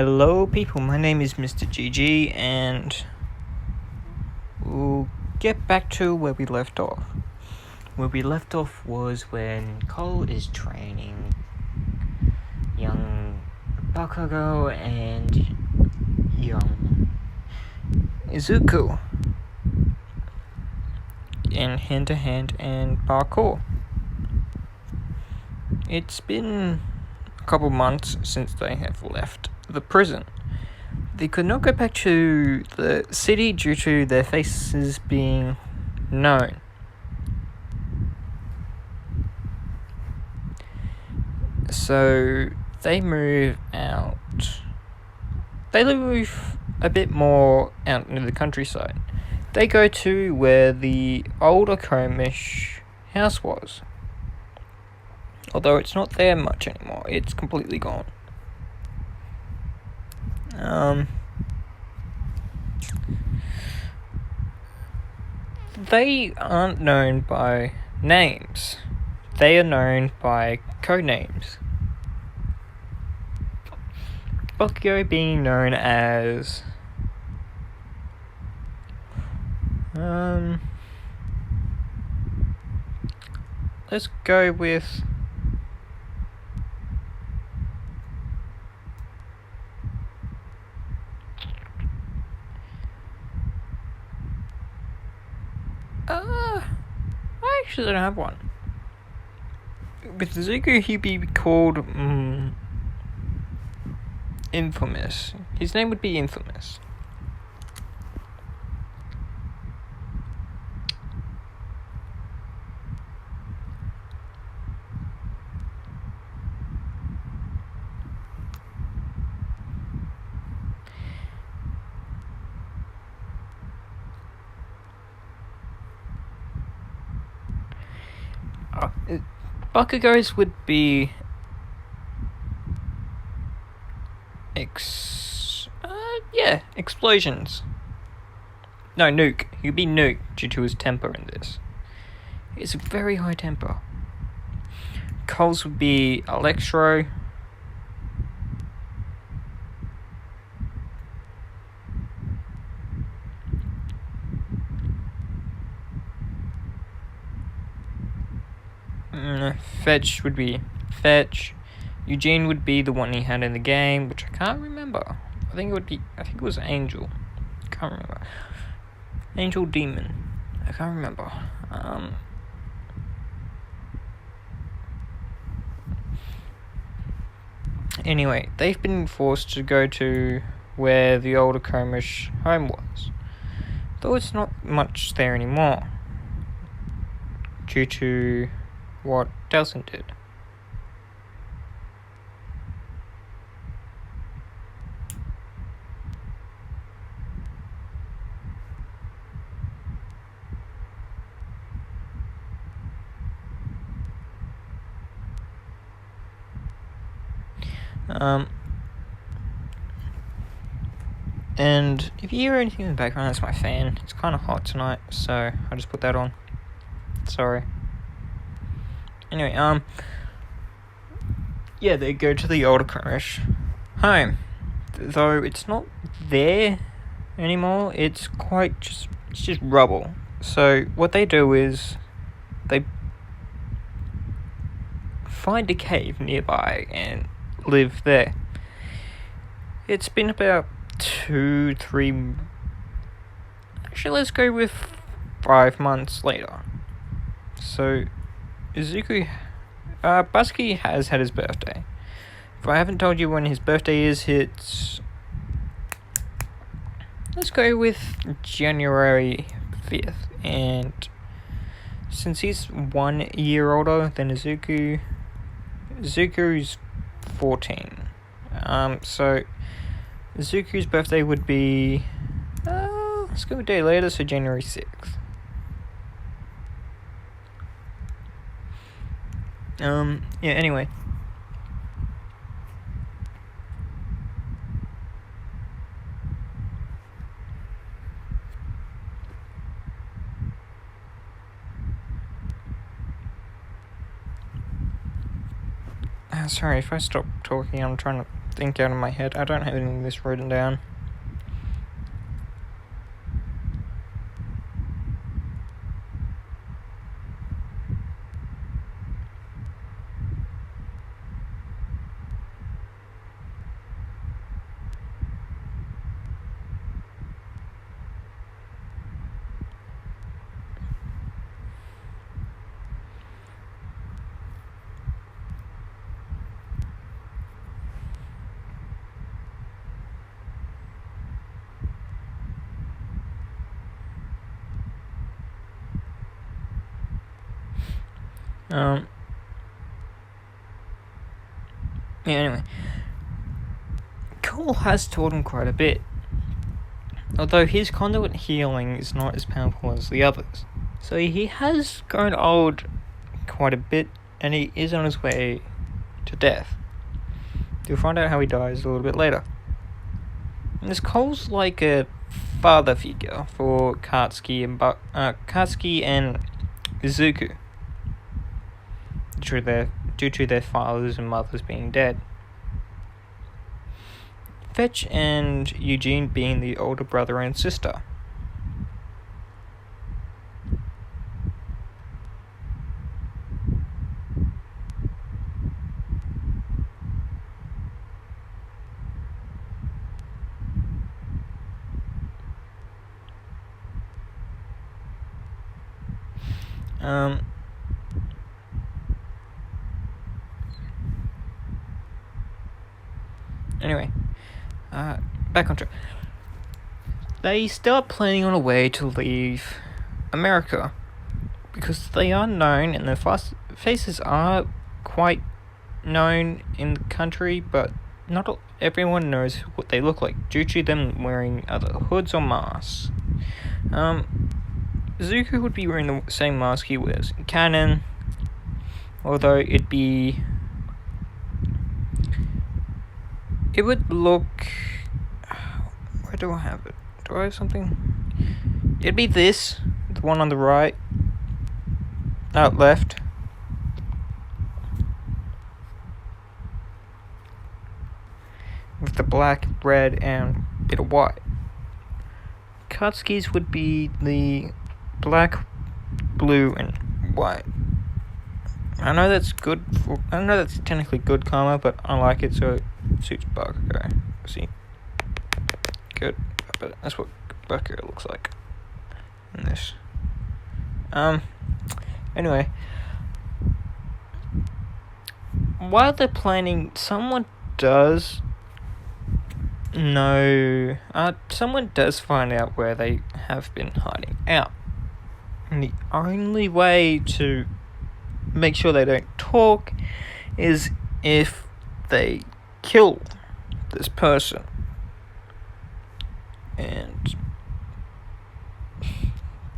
Hello people, my name is Mr. GG and we'll get back to where we left off. Where we left off was when Cole is training young Bakugo and young Izuku in hand-to-hand and parkour. It's been a couple months since they have left the prison. They could not go back to the city due to their faces being known. So they move out. They move a bit more out into the countryside. They go to where the older Komish house was. Although it's not there much anymore. It's completely gone. They aren't known by names. They are known by codenames. Bakugo being known as let's go with I actually don't have one. With Deku, he'd be called Infamous. His name would be Infamous. Bakugo's would be explosions. No, nuke. He'd be nuke due to his temper in this. It's a very high temper. Cole's would be electro. Fetch would be Fetch. Eugene would be the one he had in the game, which I can't remember. I think it was Angel. Can't remember. Angel Demon. I can't remember. Anyway, they've been forced to go to where the older Komish home was. Though it's not much there anymore. Due to what Delson did. And if you hear anything in the background, that's my fan. It's kind of hot tonight, so I'll just put that on. Sorry. Anyway, yeah, they go to the older Komish home. Though it's not there anymore, it's just rubble. So what they do is they find a cave nearby and live there. It's been about 2-3, actually let's go with 5 months later. So Izuku, Busky has had his birthday. If I haven't told you when his birthday is, let's go with January 5th. And since he's 1 year older than Izuku's 14. So Izuku's birthday would be, let's go a day later, so January 6th. Anyway. Sorry, if I stop talking, I'm trying to think out of my head. I don't have any of this written down. Yeah, anyway. Cole has taught him quite a bit, although his conduit healing is not as powerful as the others. So he has grown old quite a bit, and he is on his way to death. You'll find out how he dies a little bit later. And this Cole's like a father figure for Katsuki and Izuku, due to their fathers and mothers being dead. Fetch and Eugene being the older brother and sister. Anyway, back on track. They start planning on a way to leave America because they are known and their faces are quite known in the country, but not everyone knows what they look like due to them wearing either hoods or masks. Zuko would be wearing the same mask he wears in canon, although it would look... Where do I have it? Do I have something? It'd be this, the one on the right, left. With the black, red, and bit of white. Katsuki's would be the black, blue, and white. I know that's technically good karma, but I like it, so it suits Bakugo. See? Good. But that's what Bakugo looks like in this. Anyway. While they're planning, someone does find out where they have been hiding out. And the only way to make sure they don't talk is if they kill this person. And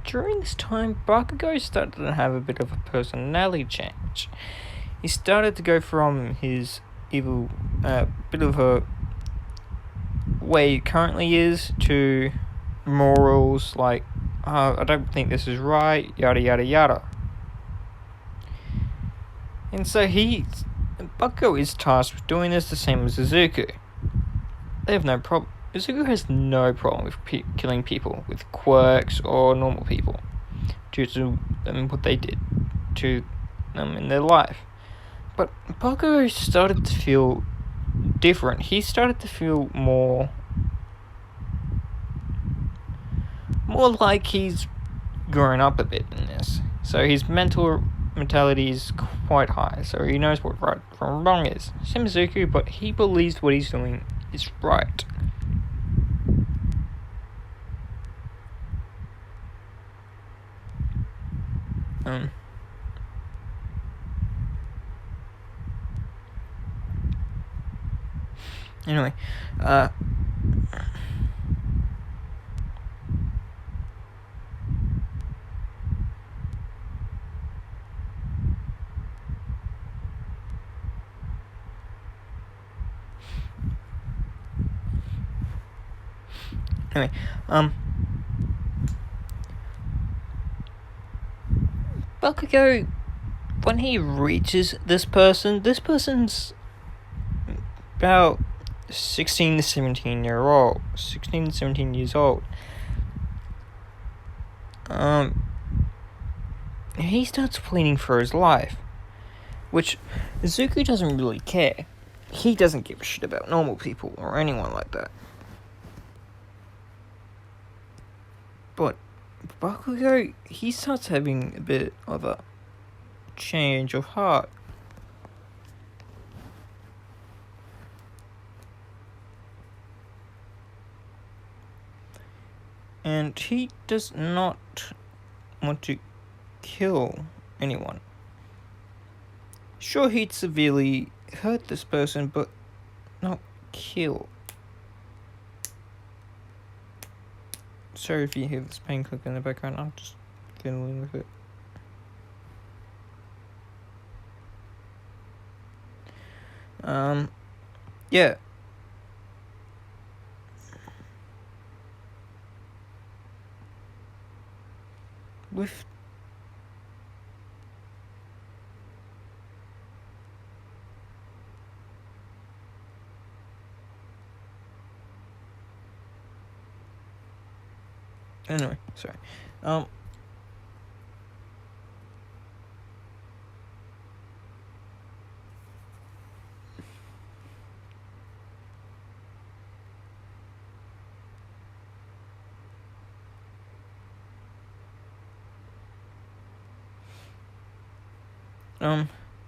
during this time, Bakugo started to have a bit of a personality change. He started to go from his evil, bit of a way he currently is to morals like, I don't think this is right, yada yada yada. And so Bakugo is tasked with doing this the same as Izuku. They have no problem. Izuku has no problem with killing people with quirks or normal people due to what they did to them in their life. But Bakugo started to feel different. He started to feel more like he's grown up a bit in this. So his mentality is quite high. So he knows what right from wrong is. Same as Zuko, but he believes what he's doing is right. Anyway, Bakugo, when he reaches this person's about 16 to 17 year old, 16 to 17 years old. He starts pleading for his life, which Zuko doesn't really care. He doesn't give a shit about normal people or anyone like that. But Bakugo, he starts having a bit of a change of heart. And he does not want to kill anyone. Sure, he'd severely hurt this person, but not kill. Sorry if you hear this pain click in the background, I'm just fiddling with it. Yeah. With anyway, sorry.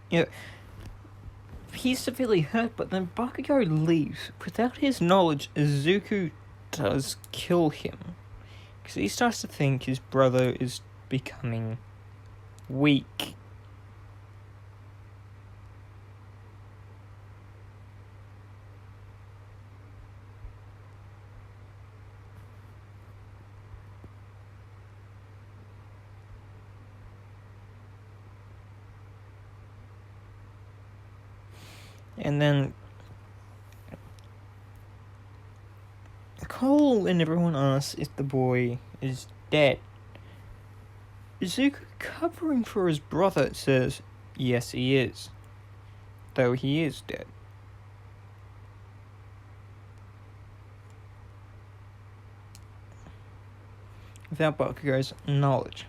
Yeah. He's severely hurt, but then Bakugo leaves. Without his knowledge, Izuku does kill him. Because he starts to think his brother is becoming weak. And then Cole and everyone asks if the boy is dead. Izuku, covering for his brother, says yes he is, though he is dead. Without Bakugo's knowledge.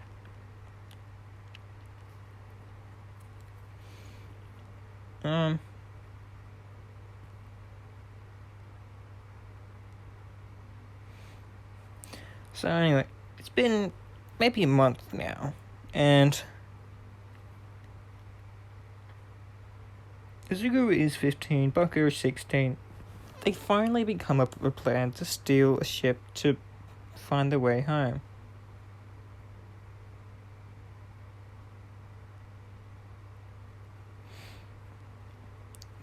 So anyway, it's been maybe a month now, and Izuku is 15, Bakugo is 16. They finally come up with a plan to steal a ship to find their way home.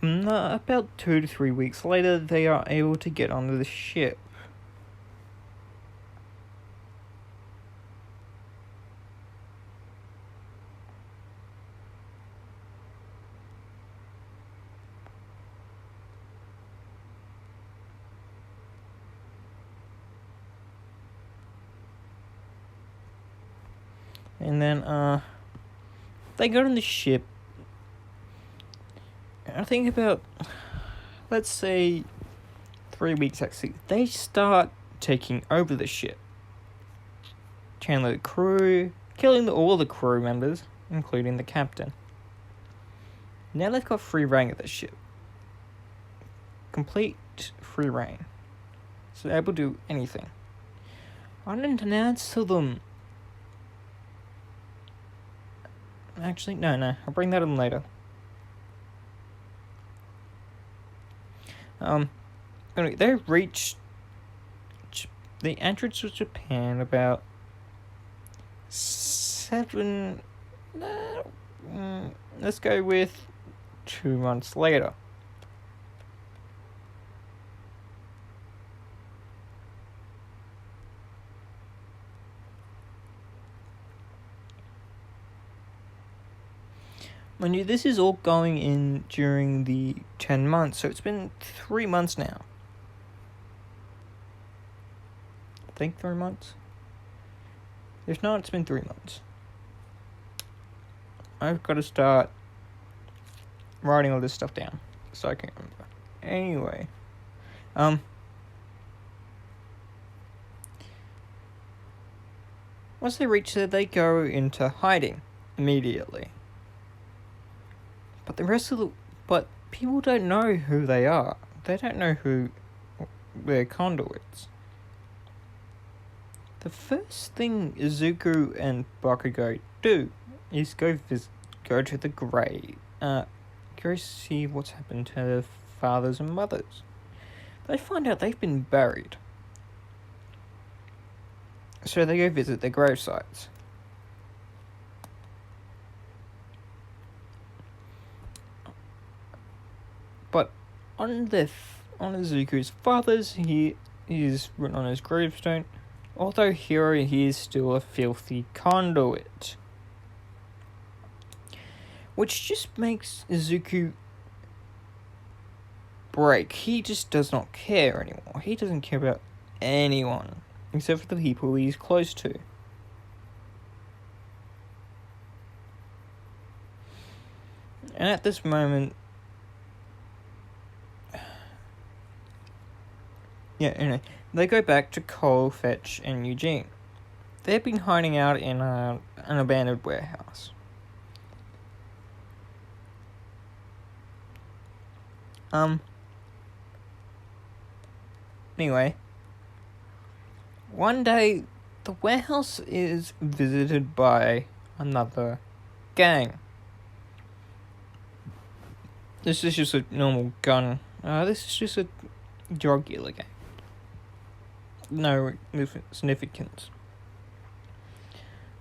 About 2 to 3 weeks later, they are able to get onto the ship. And then, they got on the ship. I think about, let's say, 3 weeks actually. They start taking over the ship. Chandler the crew, killing all the crew members, including the captain. Now they've got free reign of the ship. Complete free reign. So they're able to do anything. I didn't announce to them. Actually, no, I'll bring that in later. Anyway, they reached the entrance of Japan about 7. Let's go with 2 months later. Mind you, this is all going in during the 10 months, so it's been 3 months now. I think 3 months? If not, it's been 3 months. I've got to start writing all this stuff down, so I can remember. Anyway, Once they reach there, they go into hiding immediately. But people don't know who they are. They don't know who they're conduits. The first thing Izuku and Bakugo do is go to the grave. Go see what's happened to their fathers and mothers. They find out they've been buried. So they go visit their grave sites. But on Izuku's father's, he is written on his gravestone, although Hero, he is still a filthy conduit. Which just makes Izuku break. He just does not care anymore. He doesn't care about anyone, except for the people he's close to. And at this moment, they go back to Cole, Fetch, and Eugene. They've been hiding out in an abandoned warehouse. Anyway, one day the warehouse is visited by another gang. This is just a normal gun. This is just a drug dealer gang. No significance.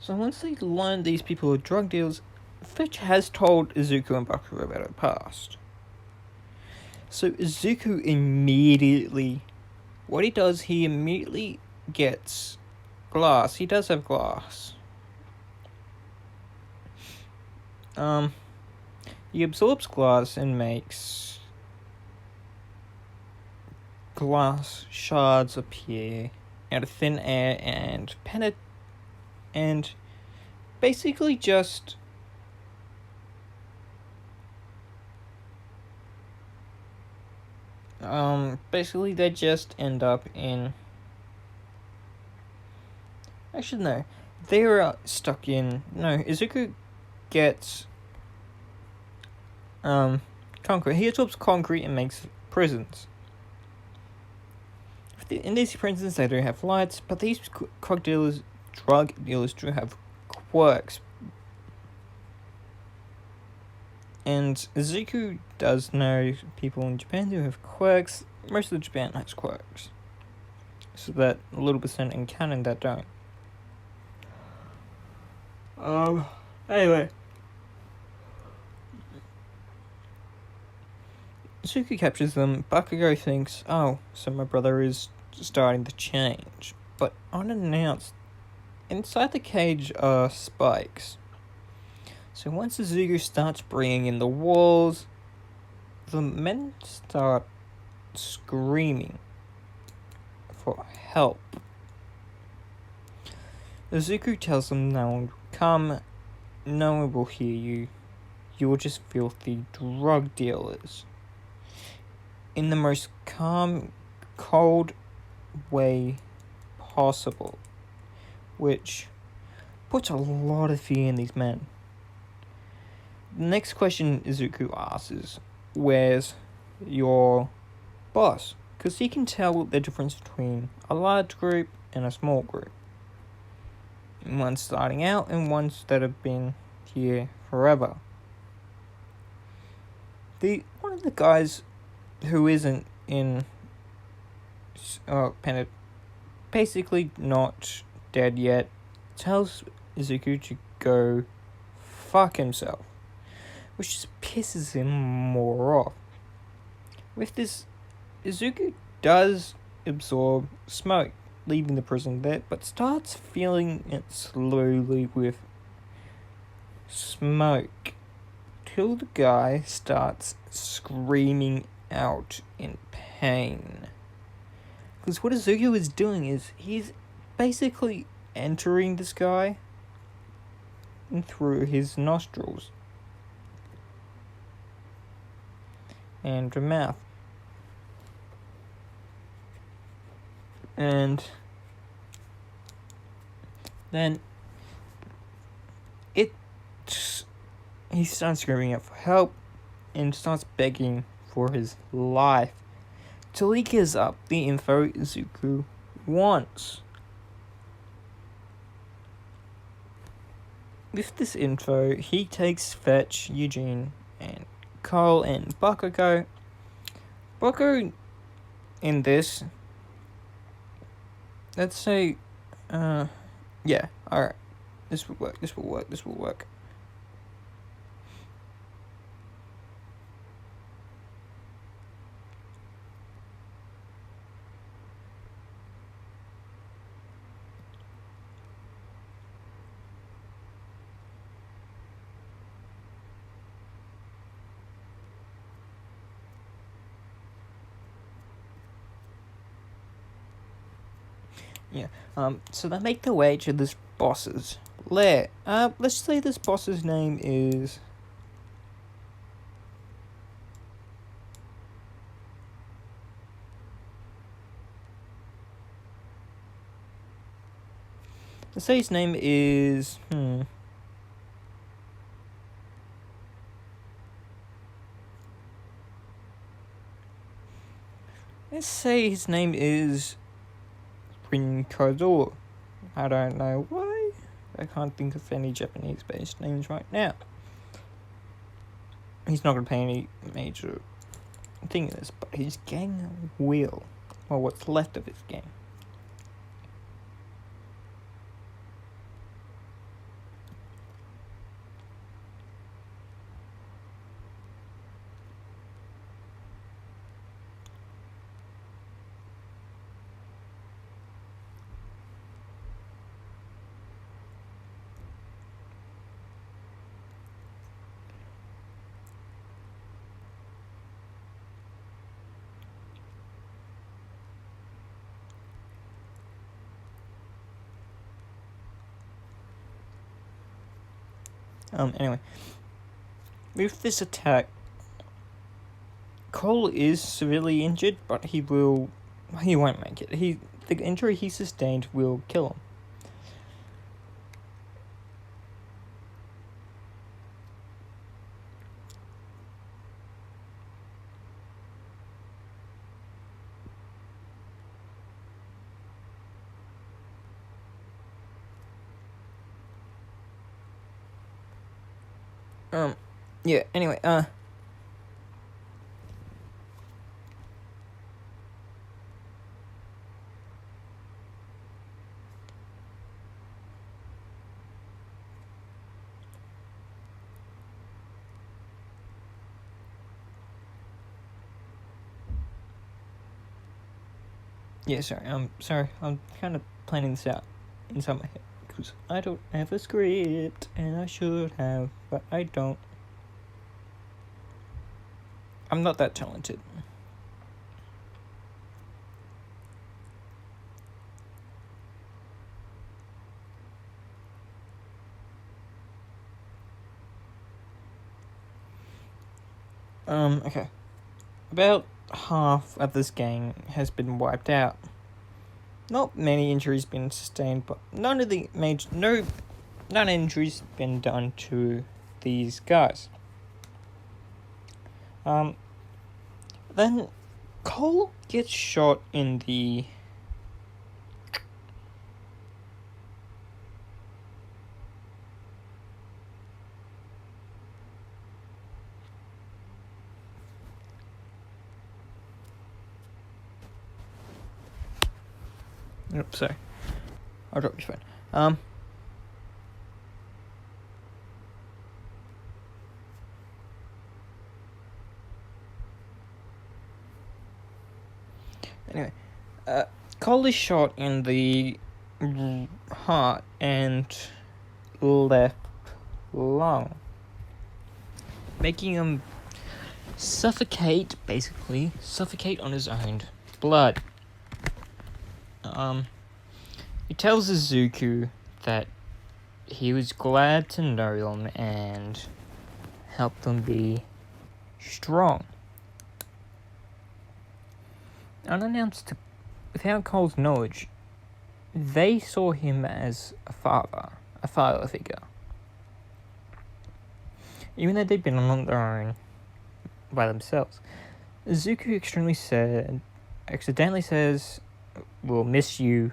So once they learn these people are drug dealers, Fetch has told Izuku and Bakugo about her past. So Izuku immediately, what he does, he immediately gets glass. He does have glass. He absorbs glass and makes glass shards appear out of thin air and basically just they just end up in, actually no, they're stuck in, Izuku gets concrete. He absorbs concrete and makes prisons. In these prisons, they don't have lights, but these drug dealers do have quirks. And Izuku does know people in Japan who have quirks. Most of Japan has quirks. So that a little percent in canon that don't. Anyway. Izuku captures them. Bakugo thinks, oh, so my brother is starting to change. But unannounced, inside the cage are spikes. So once Izuku starts bringing in the walls, the men start screaming for help. Izuku tells them no one will come, no one will hear you, you're just filthy drug dealers. In the most calm, cold way possible, which puts a lot of fear in these men. The next question Izuku asks is, where's your boss? Because he can tell the difference between a large group and a small group. One starting out and ones that have been here forever. One of the guys who isn't in basically not dead yet, tells Izuku to go fuck himself, which just pisses him more off. With this, Izuku does absorb smoke, leaving the prison there, but starts filling it slowly with smoke, till the guy starts screaming out in pain. Because what Izuku is doing is he's basically entering this guy through his nostrils and mouth. and then he starts screaming out for help and starts begging for his life till he gives up the info Izuku wants. With this info, he takes Fetch, Eugene, and Cole and Bakugo. Bakugo in this, let's say, yeah, alright. This will work. Yeah, so they make their way to this boss's lair. Let's say this boss's name is... Let's say his name is... Let's say his name is... Rinkador. I don't know why. I can't think of any Japanese-based names right now. He's not going to play any major thing in this, but his gang will. Or what's left of his gang. Anyway, with this attack, Cole is severely injured, but he won't make it. The injury he sustained will kill him. Yeah, anyway, yeah, sorry, I'm kind of planning this out inside my head, because I don't have a script, and I should have, but I don't. I'm not that talented. Okay. About half of this gang has been wiped out. Not many injuries been sustained, but none injuries been done to these guys. Then Cole gets shot in the... Oops, sorry. I'll drop your phone. Anyway, Cole is shot in the heart and left lung, making him suffocate on his own blood. He tells Izuku that he was glad to know them and help them be strong. Unannounced to without Cole's knowledge, they saw him as a father figure. Even though they'd been on their own by themselves. Zuko accidentally says, "We'll miss you."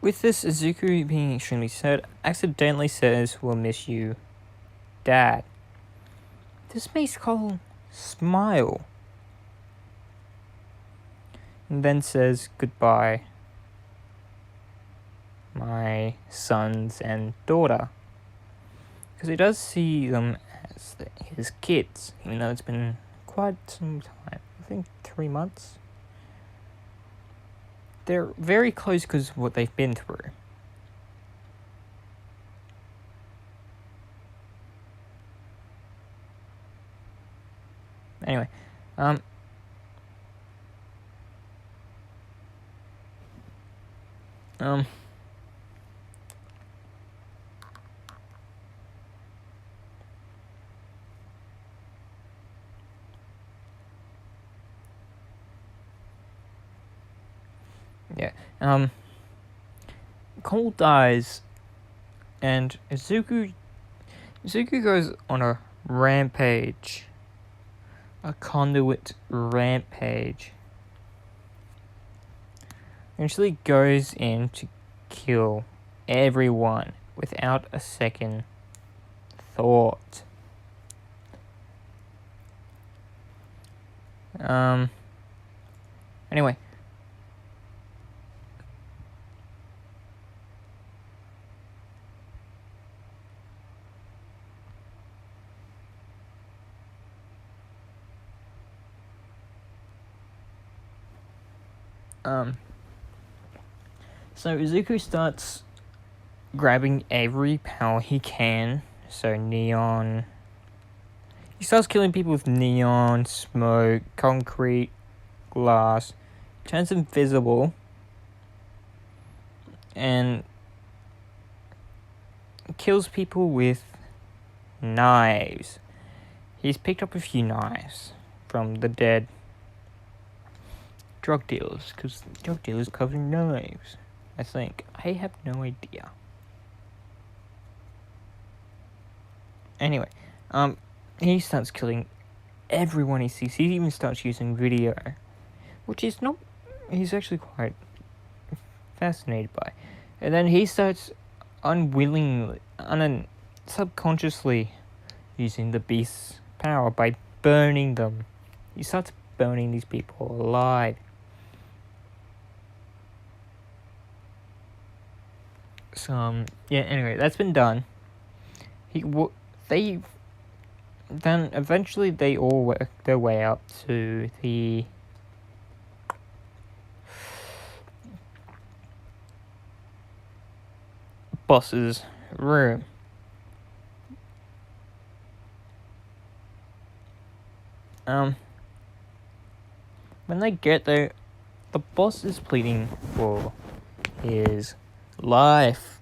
With this, Zuko being extremely sad, accidentally says, "We'll miss you, Dad." This makes Cole smile. And then says, "Goodbye, my sons and daughter." Because he does see them as his kids, even though it's been quite some time. I think 3 months. They're very close because of what they've been through. Anyway, yeah, Cole dies, and Zuko goes on a rampage. A conduit rampage. Eventually goes in to kill everyone without a second thought. Anyway. So Zuko starts grabbing every power he can. So neon. He starts killing people with neon, smoke, concrete, glass. Turns invisible. And kills people with knives. He's picked up a few knives from the dead drug dealers, because drug dealers cover knives, I think. I have no idea. Anyway, he starts killing everyone he sees. He even starts using video, which is not, he's actually quite fascinated by. And then he starts subconsciously using the beast's power by burning them. He starts burning these people alive. So, yeah, anyway, that's been done. Then eventually they all work their way up to the boss's room. When they get there, the boss is pleading for his life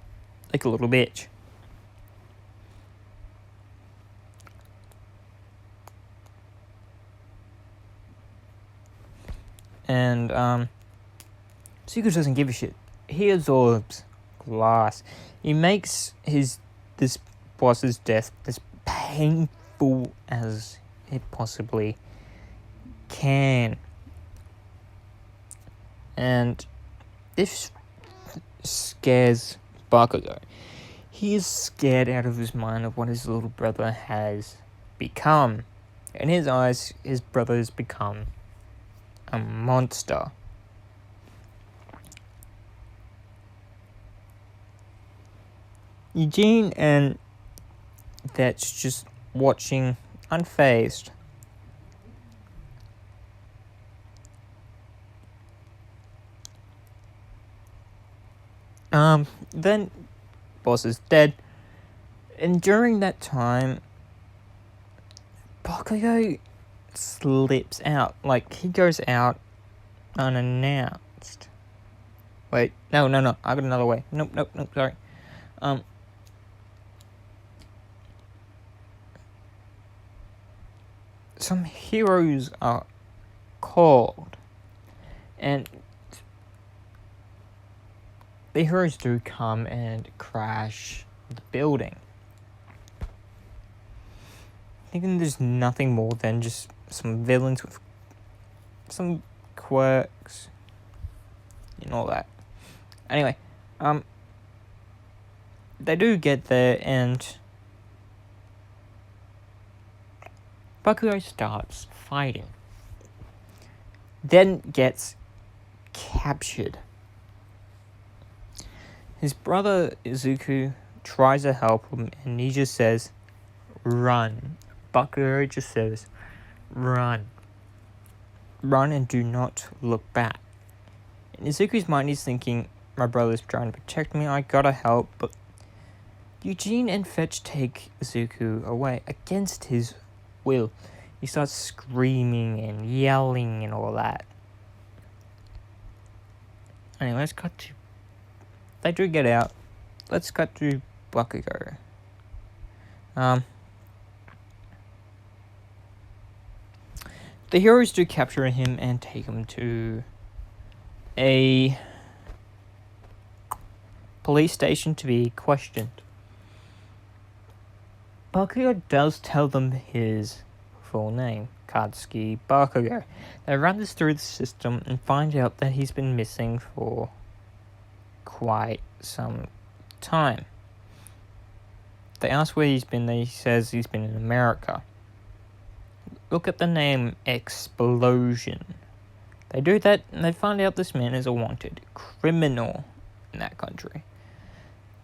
like a little bitch. And Zuko doesn't give a shit. He absorbs glass. He makes this boss's death as painful as it possibly can. And this scares Bakugo. He is scared out of his mind of what his little brother has become. In his eyes, his brother has become a monster. Eugene and Vetch just watching, unfazed. Then boss is dead, and during that time, Bakugo slips out. Like, he goes out unannounced. Wait, no, I got another way. Nope, sorry. Some heroes are called, and the heroes do come and crash the building. Thinking there's nothing more than just some villains with some quirks and all that. Anyway, they do get there, and Bakugo starts fighting. Then gets captured. His brother Izuku tries to help him, and he just says, "Run." Bakugo just says, "Run. Run and do not look back." In Izuku's mind, he's thinking, my brother's trying to protect me, I gotta help, but Eugene and Fetch take Izuku away against his will. He starts screaming and yelling and all that. Anyway, let's cut to... They do get out. Let's cut to Bakugo. The heroes do capture him and take him to a police station to be questioned. Bakugo does tell them his full name, Katsuki Bakugo. They run this through the system and find out that he's been missing for quite some time. They ask where he's been. He says he's been in America. Look at the name Explosion. They do that, and they find out this man is a wanted criminal in that country.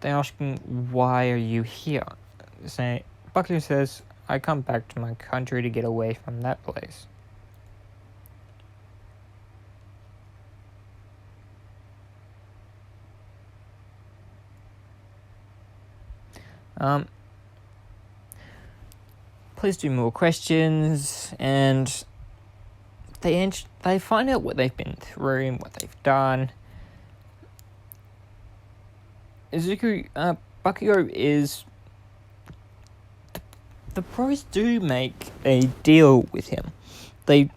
They ask him, "Why are you here?" Bakugo says, "I come back to my country to get away from that place." Please do more questions, and they find out what they've been through and what they've done. Bakugo is... The pros do make a deal with him. They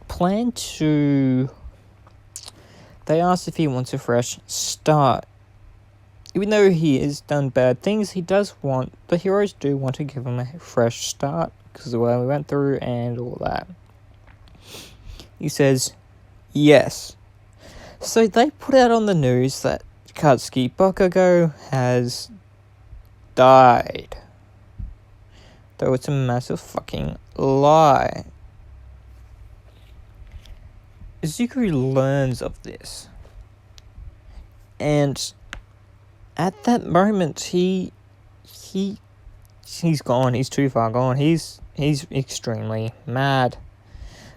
plan to... They ask if he wants a fresh start. Even though he has done bad things, the heroes do want to give him a fresh start because of the way we went through and all that. He says, yes. So they put out on the news that Katsuki Bakugo has died. Though it's a massive fucking lie. Izuku learns of this. And at that moment, he's gone. He's too far gone. He's extremely mad.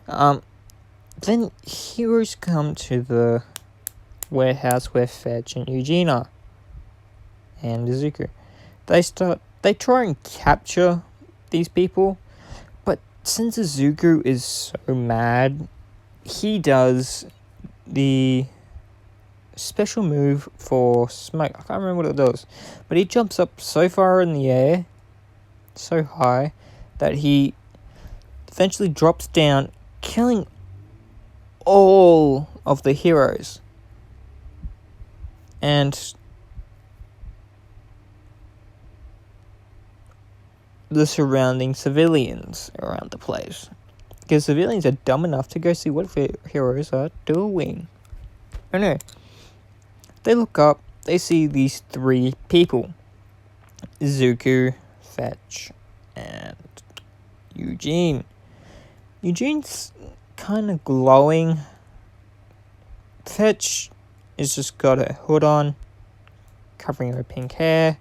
Then heroes come to the warehouse where Fetch and Eugene are. and Izuku. They try and capture these people, but since Izuku is so mad, he does the special move for smoke. I can't remember what it does, but he jumps up so far in the air, so high, that he eventually drops down, killing all of the heroes. And the surrounding civilians around the place. Because civilians are dumb enough to go see what the heroes are doing. Anyway, they look up, they see these three people. Izuku, Fetch, and Eugene. Eugene's kind of glowing. Fetch has just got a hood on, covering her pink hair,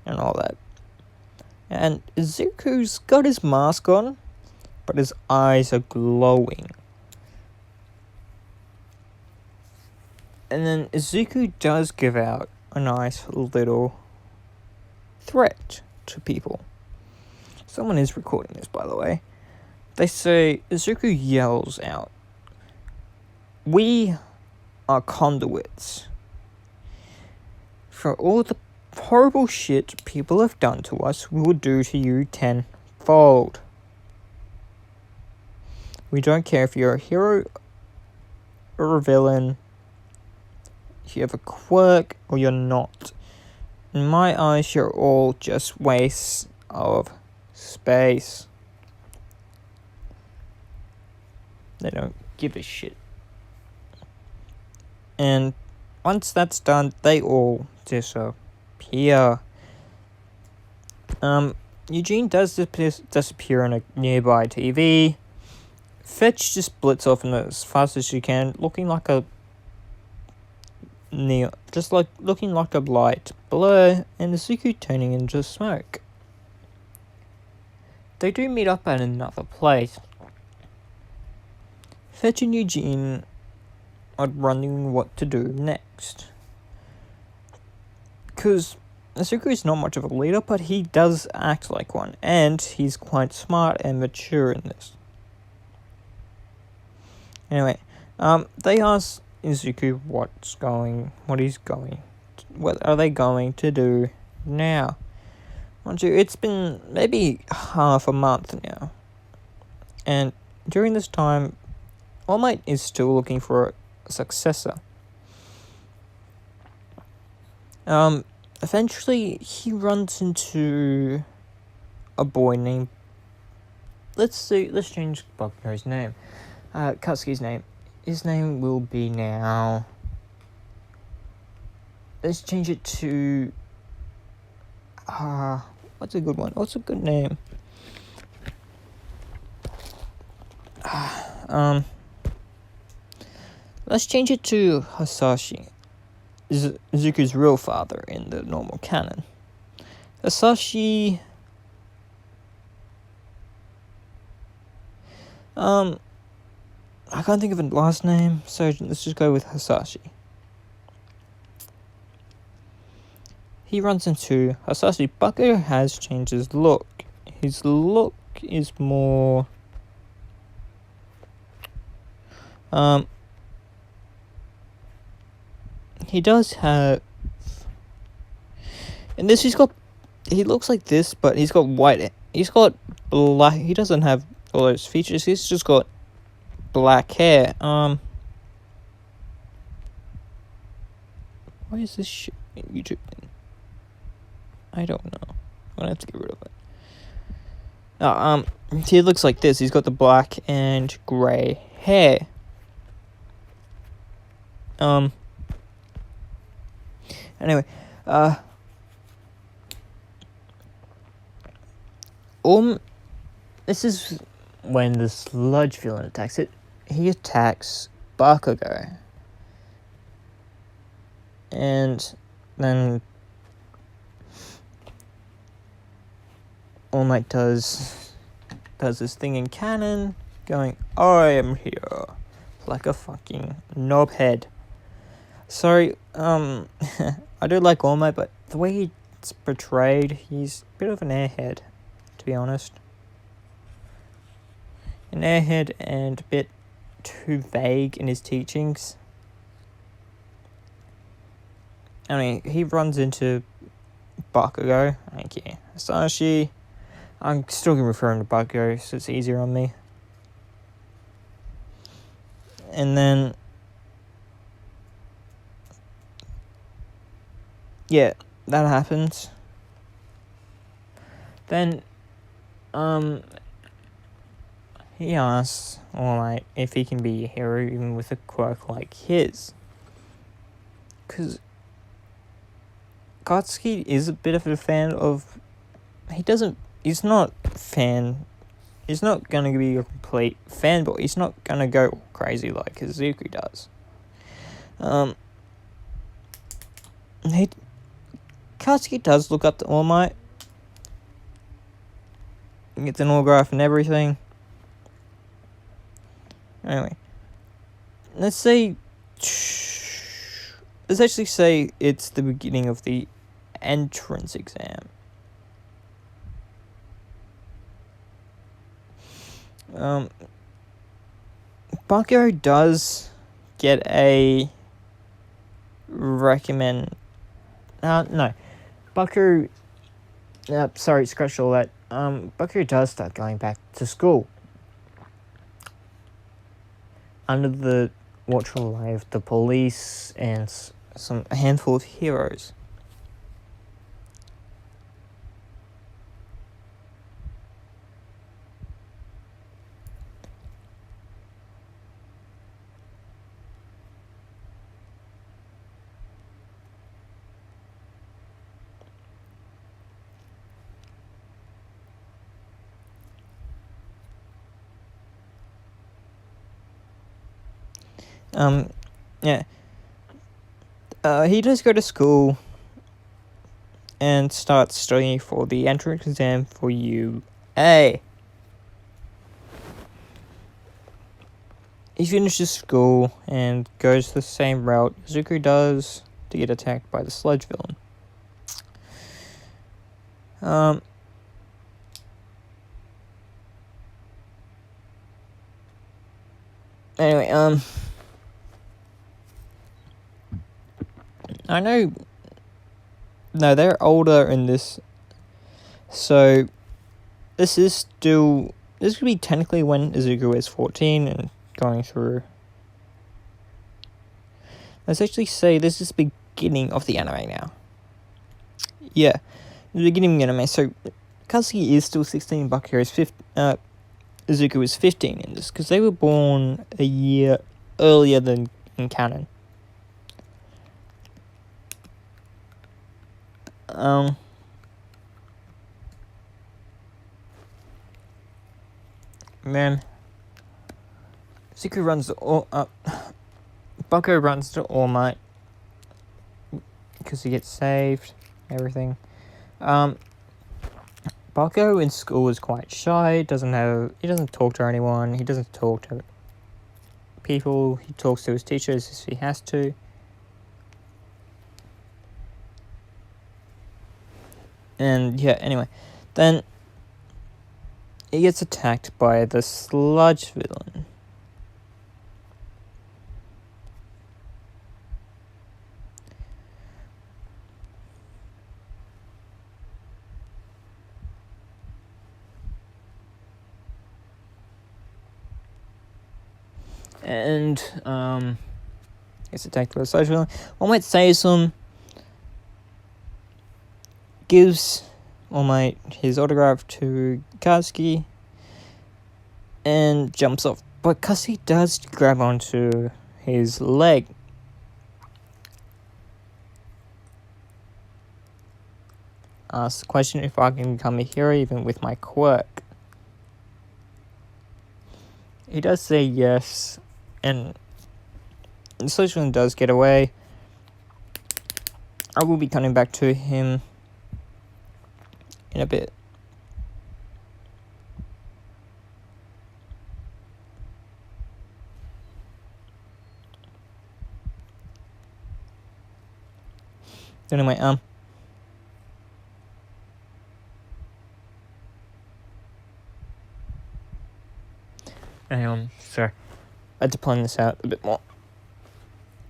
and all that. And Izuku's got his mask on, but his eyes are glowing. And then Izuku does give out a nice little threat to people. Someone is recording this, by the way. They say, Izuku yells out, "We are conduits. For all the horrible shit people have done to us, we will do to you tenfold. We don't care if you're a hero or a villain, if you have a quirk or you're not. In my eyes, you're all just wastes of space." They don't give a shit. And once that's done, they all disappear. Eugene does disappear on a nearby TV. Fetch just splits off as fast as she can, looking like a light blur, and Izuku turning into smoke. They do meet up at another place. Fetch and Eugene are wondering what to do next. Because Izuku is not much of a leader, but he does act like one, and he's quite smart and mature in this. Anyway, they ask Izuku what are they going to do now? Mind you, it's been maybe half a month now, and during this time, All Might is still looking for a successor. Eventually, he runs into a boy named... Let's change Buckaroo's name. Katsuki's name. His name will be now... Let's change it to... what's a good one? What's a good name? Let's change it to Hasashi. Izuku's real father in the normal canon. Hasashi... I can't think of a last name, so let's just go with Hasashi. He runs into Hasashi. Bucko has changed his look. His look is more... He does have... In this, he looks like this, but he's got white... He's got black... He doesn't have all those features. He's just got black hair. Why is this shit YouTube? I don't know. I'm gonna have to get rid of it. He looks like this. He's got the black and grey hair. Anyway, this is when the sludge villain attacks it. He attacks Bakugo. And then All Might does this thing in canon, going, "I am here," like a fucking knobhead. Sorry, I do like All Might, but the way he's portrayed, he's a bit of an airhead, to be honest. An airhead and a bit too vague in his teachings. I mean, he runs into Bakugo. Okay, Sashi. I'm still going to refer him to Bakugo, so it's easier on me. And then, yeah, that happens. Then, he asks All Might if he can be a hero even with a quirk like his. Because Katsuki is a bit of a fan of... He's not going to be a complete fanboy. He's not going to go crazy like Izuku does. Katsuki does look up to All Might. He gets an autograph and everything. Anyway. Let's actually say it's the beginning of the entrance exam. Bakugo does get a recommend... no. Bakugo... sorry, scratch all that. Bakugo does start going back to school. Under the watchful eye of the police and a handful of heroes. Yeah. He does go to school and starts studying for the entrance exam for UA. He finishes school and goes the same route Zuko does to get attacked by the sludge villain. Anyway, I know... No, they're older in this. So, this could be technically when Izuku is 14 and going through. Let's actually say this is the beginning of the anime now. Yeah, the beginning of the anime. So, Katsuki is still 16, Bakugo is 15. Izuku is 15 in this, because they were born a year earlier than in canon. Man, Izuku runs Bakugo runs to All Might because he gets saved, everything. Bakugo in school is quite shy, he doesn't talk to anyone, he doesn't talk to people, he talks to his teachers if he has to. And yeah, anyway, then he gets attacked by the sludge villain. And gets attacked by the sludge villain. All Might saves him, gives All Might his autograph to Katsuki, and jumps off. But Katsuki does grab onto his leg. Asks the question if I can become a hero even with my quirk. He does say yes, and the solution does get away. I will be coming back to him in a bit. Anyway, So I had to plan this out a bit more.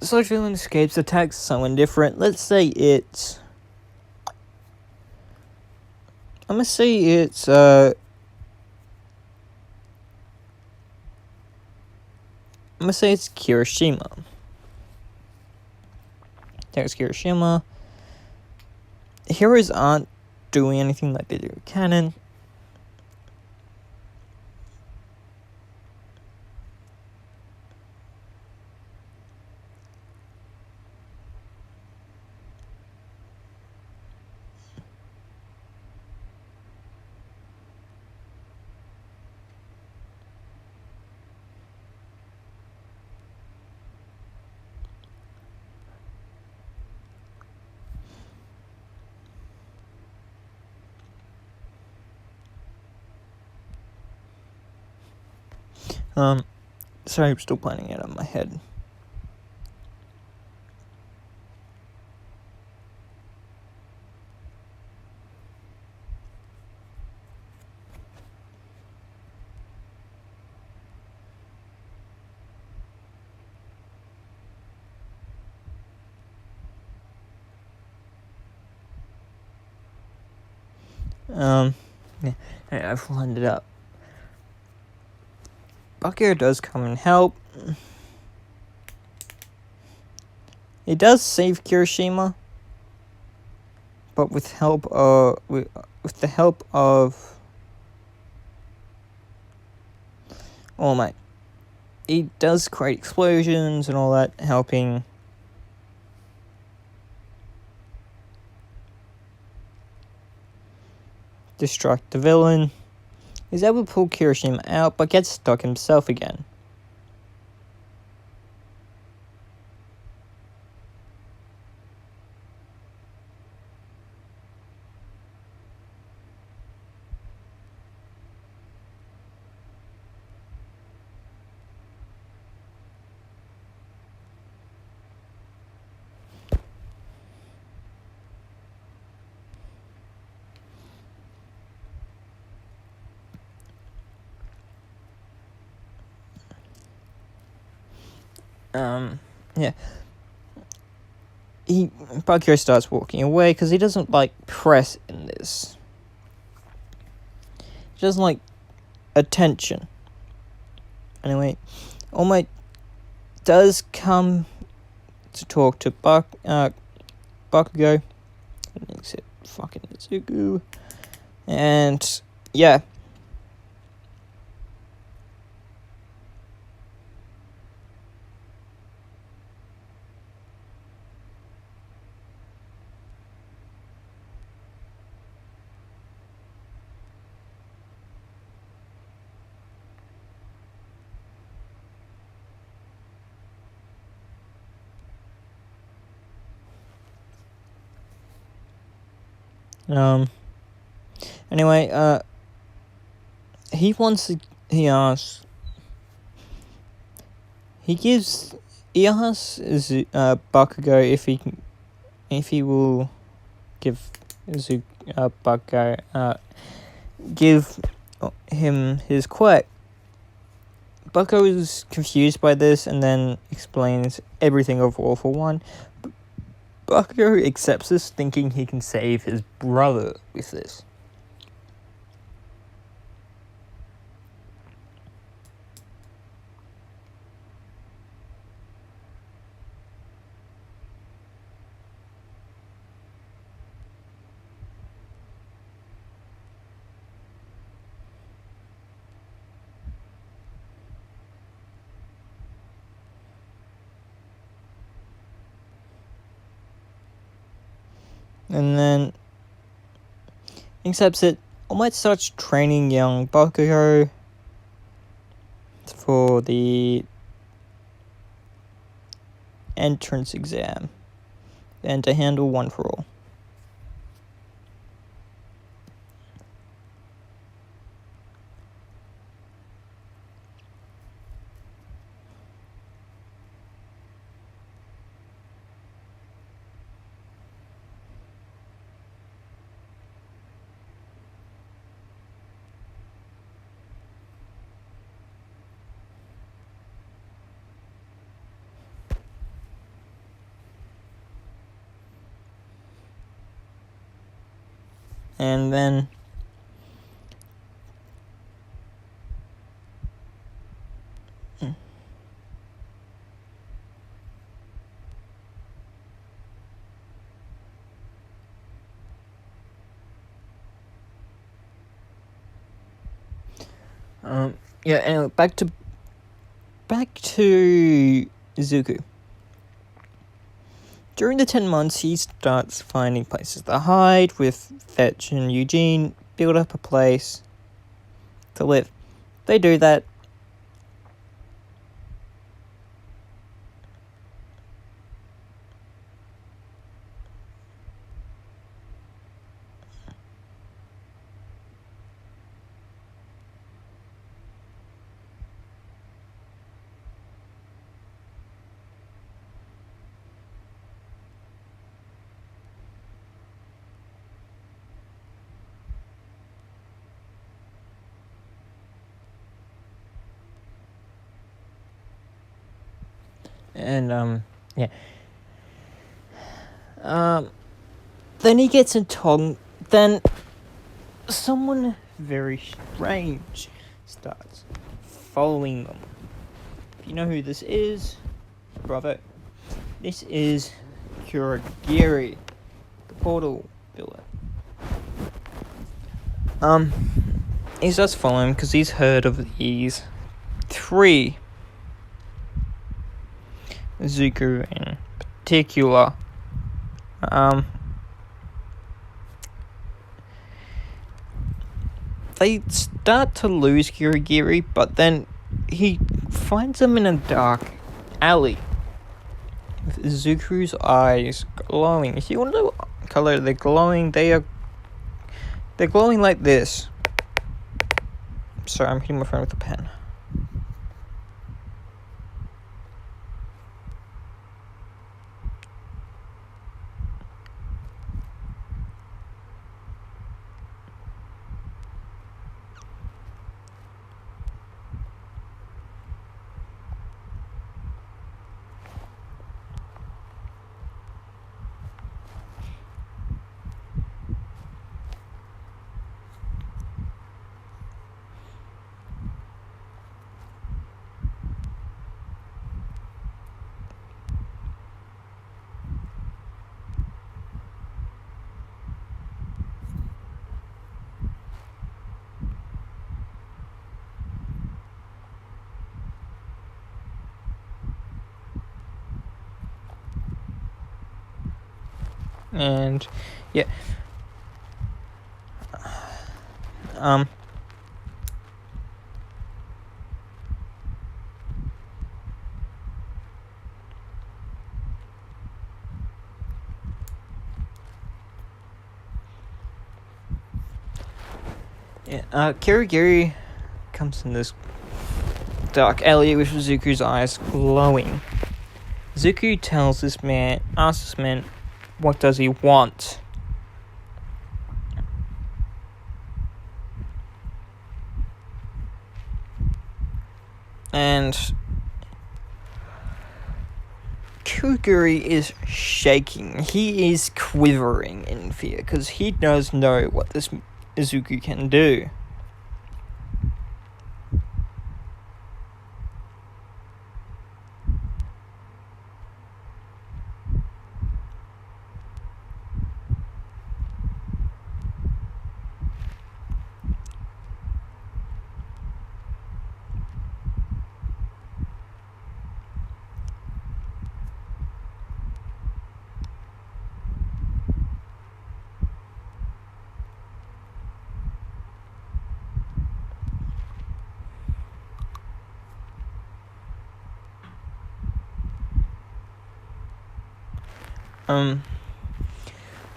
So if villain escapes attacks someone different, let's say it's... I'm gonna say it's, I'm gonna say it's Kirishima. There's Kirishima. Heroes aren't doing anything like they do in canon. Sorry, I'm still planning it on my head. Yeah, I've lined it up. Bakir does come and help. He does save Kirishima, but with the help of All Might. He does create explosions and all that, helping distract the villain. He's able to pull Kirishima out, but gets stuck himself again. Yeah. Bakir starts walking away because he doesn't like press in this. He doesn't like attention. Anyway, All Might does come to talk to Bakugo. Except fucking Deku. And yeah. Anyway, he asks, Bakugo if he will give Bakugo, give him his quirk. Bakugo is confused by this and then explains everything of All for One. Bakugo accepts this, thinking he can save his brother with this. And then accepts it. All Might starts training young Bakugo for the entrance exam and to handle One for All. And then yeah, anyway, back to Zuko. During the 10 months, he starts finding places to hide with Fetch and Eugene, build up a place to live. They do that. And, yeah. Then he gets in Tong. Then someone very strange starts following them. If you know who this is, bravo. This is Kurogiri, the portal builder. He starts following because he's heard of these 3 Zuko in particular. They start to lose Kurogiri, but then he finds them in a dark alley with Zuko's eyes glowing. If you wonder what color they're glowing, they're glowing like this. Sorry, I'm hitting my phone with a pen. And yeah, Kurogiri comes in this dark alley with Zuko's eyes glowing. Zuko asks this man, what does he want? And Kurogiri is shaking. He is quivering in fear because he does know what this Zuko can do.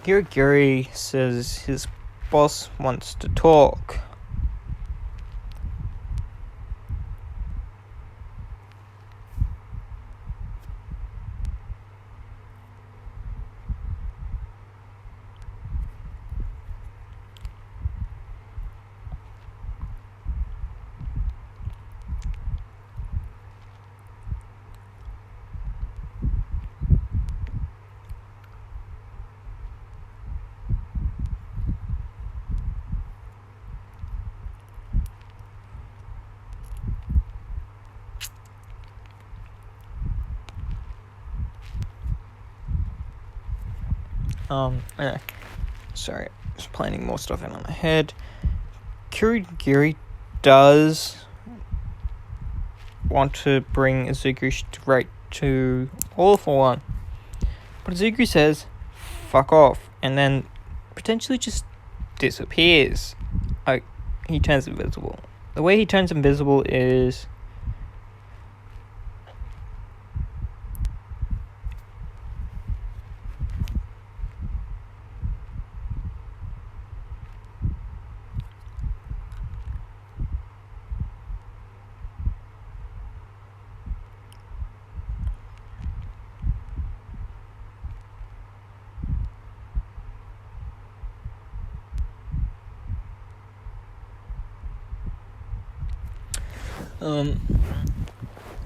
Kurogiri says his boss wants to talk. Anyway, sorry, I was planning more stuff out on my head. Kirigiri does want to bring Izuku straight to All for One, but Izuku says, fuck off, and then potentially just disappears. Like, he turns invisible. The way he turns invisible is...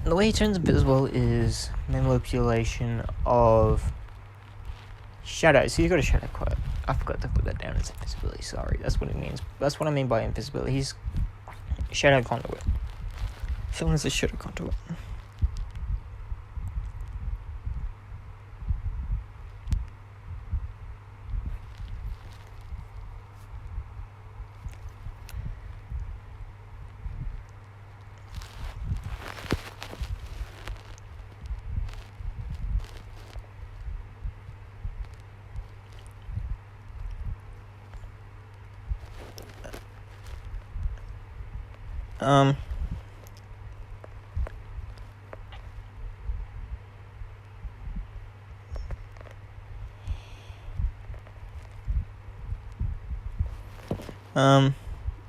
the way he turns invisible is manipulation of shadow. So you got a shadow quote. I forgot to put that down as invisibility. Sorry, that's what it means. That's what I mean by invisibility. He's shadow conduit. Someone is a shadow conduit.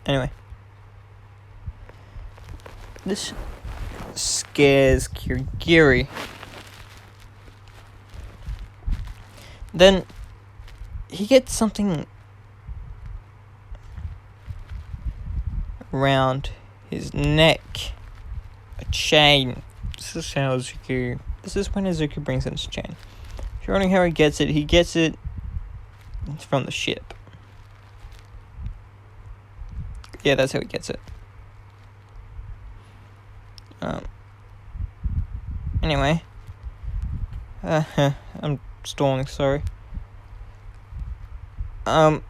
Anyway. This scares Kirigiri. Then he gets something around his neck. A chain. This is when Izuku brings in his chain. If you're wondering how he gets it from the ship. Yeah, that's how he gets it. Anyway. I'm stalling, sorry. Anyway.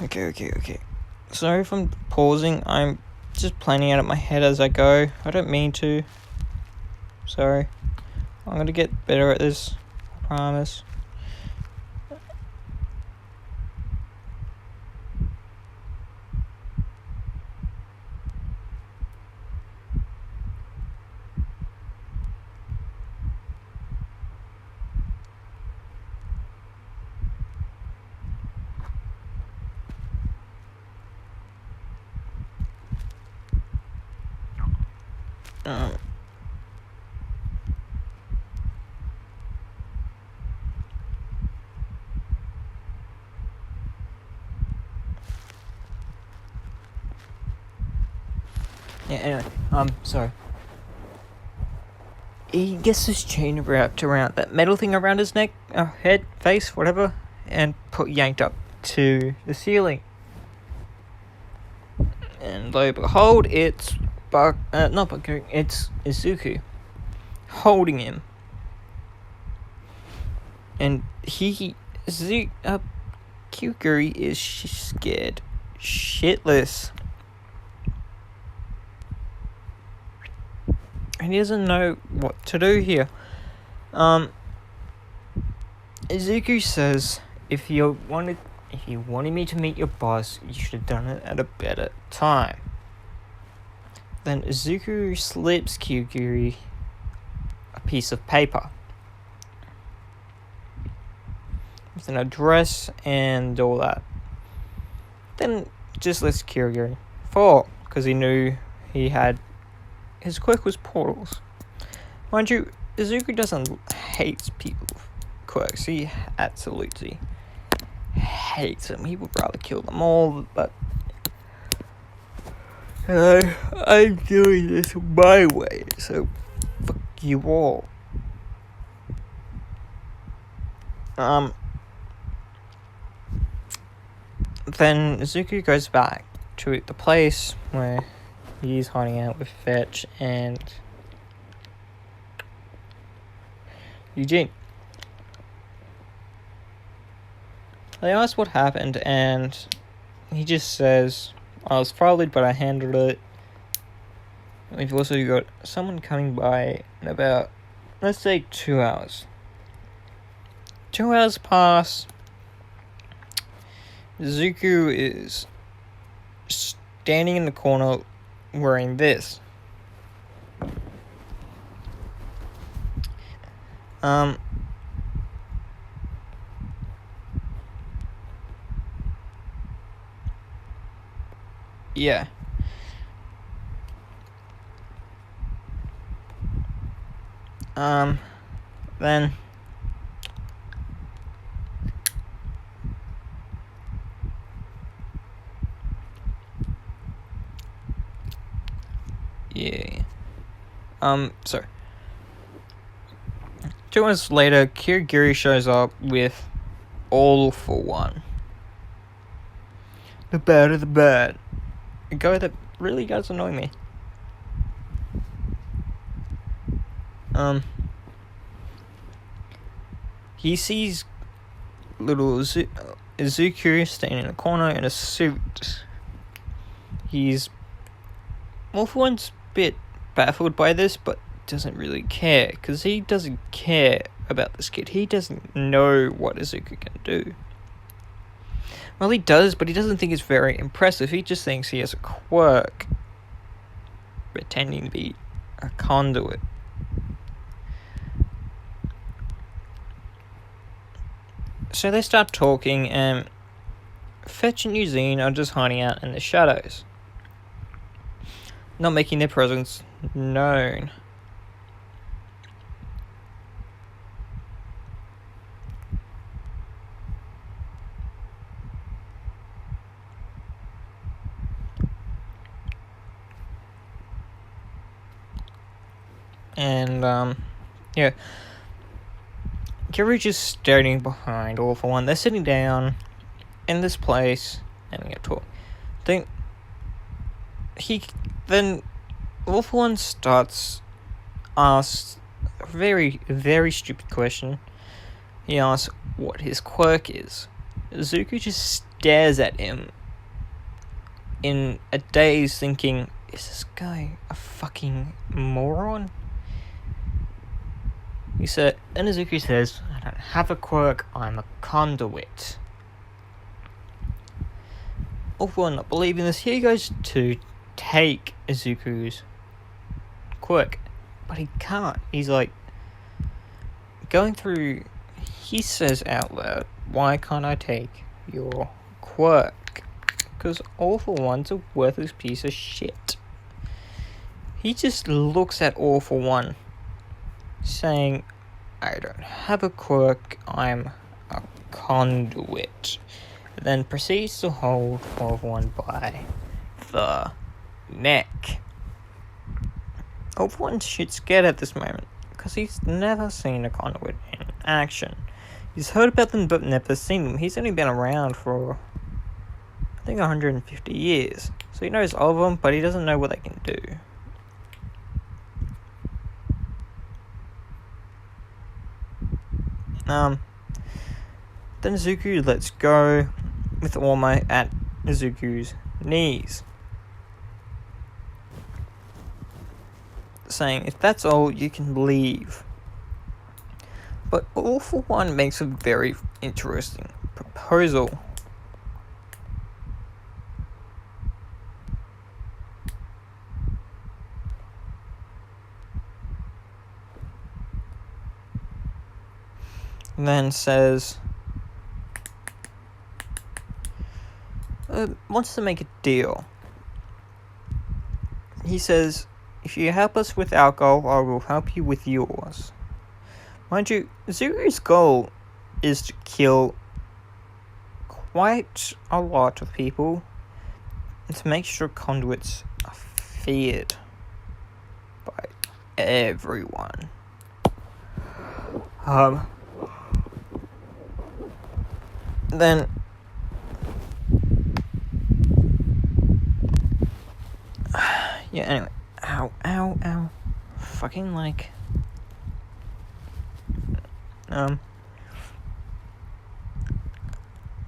Okay. Sorry if I'm pausing. I'm just planning out of my head as I go. I don't mean to. Sorry. I'm gonna get better at this. I promise. Yeah, anyway, sorry. He gets this chain wrapped around that metal thing around his neck, head, face, whatever, and yanked up to the ceiling. And lo and behold, it's it's Izuku holding him. And Kyuguri is scared shitless. And he doesn't know what to do here. Izuku says, if you wanted me to meet your boss, you should have done it at a better time. Then Izuku slips Kyuguri a piece of paper with an address and all that. Then just lets Kyuguri fall, because he knew his quirk was portals. Mind you, Izuku doesn't hate people with quirks. He absolutely hates them. He would rather kill them all, but I'm doing this my way, so fuck you all. then Zuko goes back to the place where he's hiding out with Fetch and Eugene. They ask what happened, and he just says, I was followed, but I handled it. We've also got someone coming by in about, let's say, 2 hours. 2 hours pass. Zuko is standing in the corner wearing this. Yeah. Then yeah. So 2 hours later, Kirigiri shows up with All for One. The bad of the bad. A guy that really does annoy me. He sees little Zuko standing in a corner in a suit. He's All for One's a bit baffled by this, but doesn't really care, because he doesn't care about this kid. He doesn't know what Zuko can do. Well, he does, but he doesn't think it's very impressive. He just thinks he has a quirk, pretending to be a conduit. So they start talking, and Fetch and Eugene are just hiding out in the shadows, not making their presence known. And yeah, Kiri's just standing behind All for One. They're sitting down in this place having a talk. Then All for One asks a very, very stupid question. He asks what his quirk is. Zuko just stares at him in a daze, thinking, is this guy a fucking moron? And Zuko says, I don't have a quirk, I'm a conduit. All for One not believing this, he goes to take Zuko's quirk, but he can't. He's like going through. He says out loud, "Why can't I take your quirk? Because All for One's a worthless piece of shit." He just looks at All for One, saying, I don't have a quirk, I'm a conduit. Then proceeds to hold All for One by the neck. All for One's shit scared at this moment, because he's never seen a conduit in action. He's heard about them but never seen them. He's only been around for, I think, 150 years. So he knows of them, but he doesn't know what they can do. Then Zuko lets go with All Might at Zuko's knees, saying, if that's all, you can leave. But All for One makes a very interesting proposal. Then says, wants to make a deal. He says, if you help us with our goal, I will help you with yours. Mind you, Zuko's goal is to kill quite a lot of people and to make sure conduits are feared by everyone. Then, Yeah, anyway. Ow, ow, ow. Fucking like.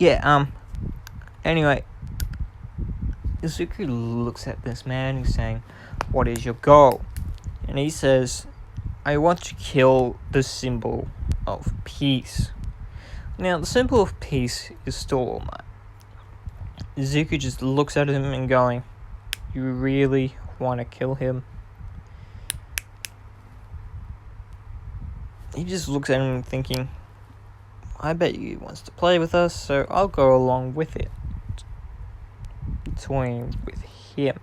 Yeah, anyway. Izuku looks at this man, he's saying, "What is your goal?" And he says, "I want to kill the symbol of peace." Now, the symbol of peace is still All Might. Izuku just looks at him and going, "You really want to kill him?" He just looks at him thinking, "I bet he wants to play with us, so I'll go along with it." Toying with him.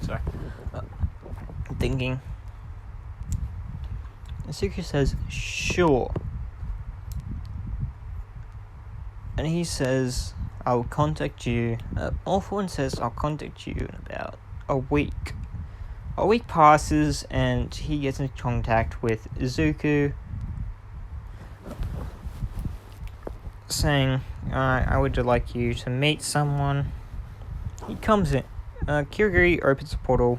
Sorry. Thinking. Izuku says, "Sure." And he says, "I'll contact you." All for One says, "I'll contact you in about a week." A week passes and he gets in contact with Izuku, saying, "I would like you to meet someone." He comes in. Kirigiri opens a portal.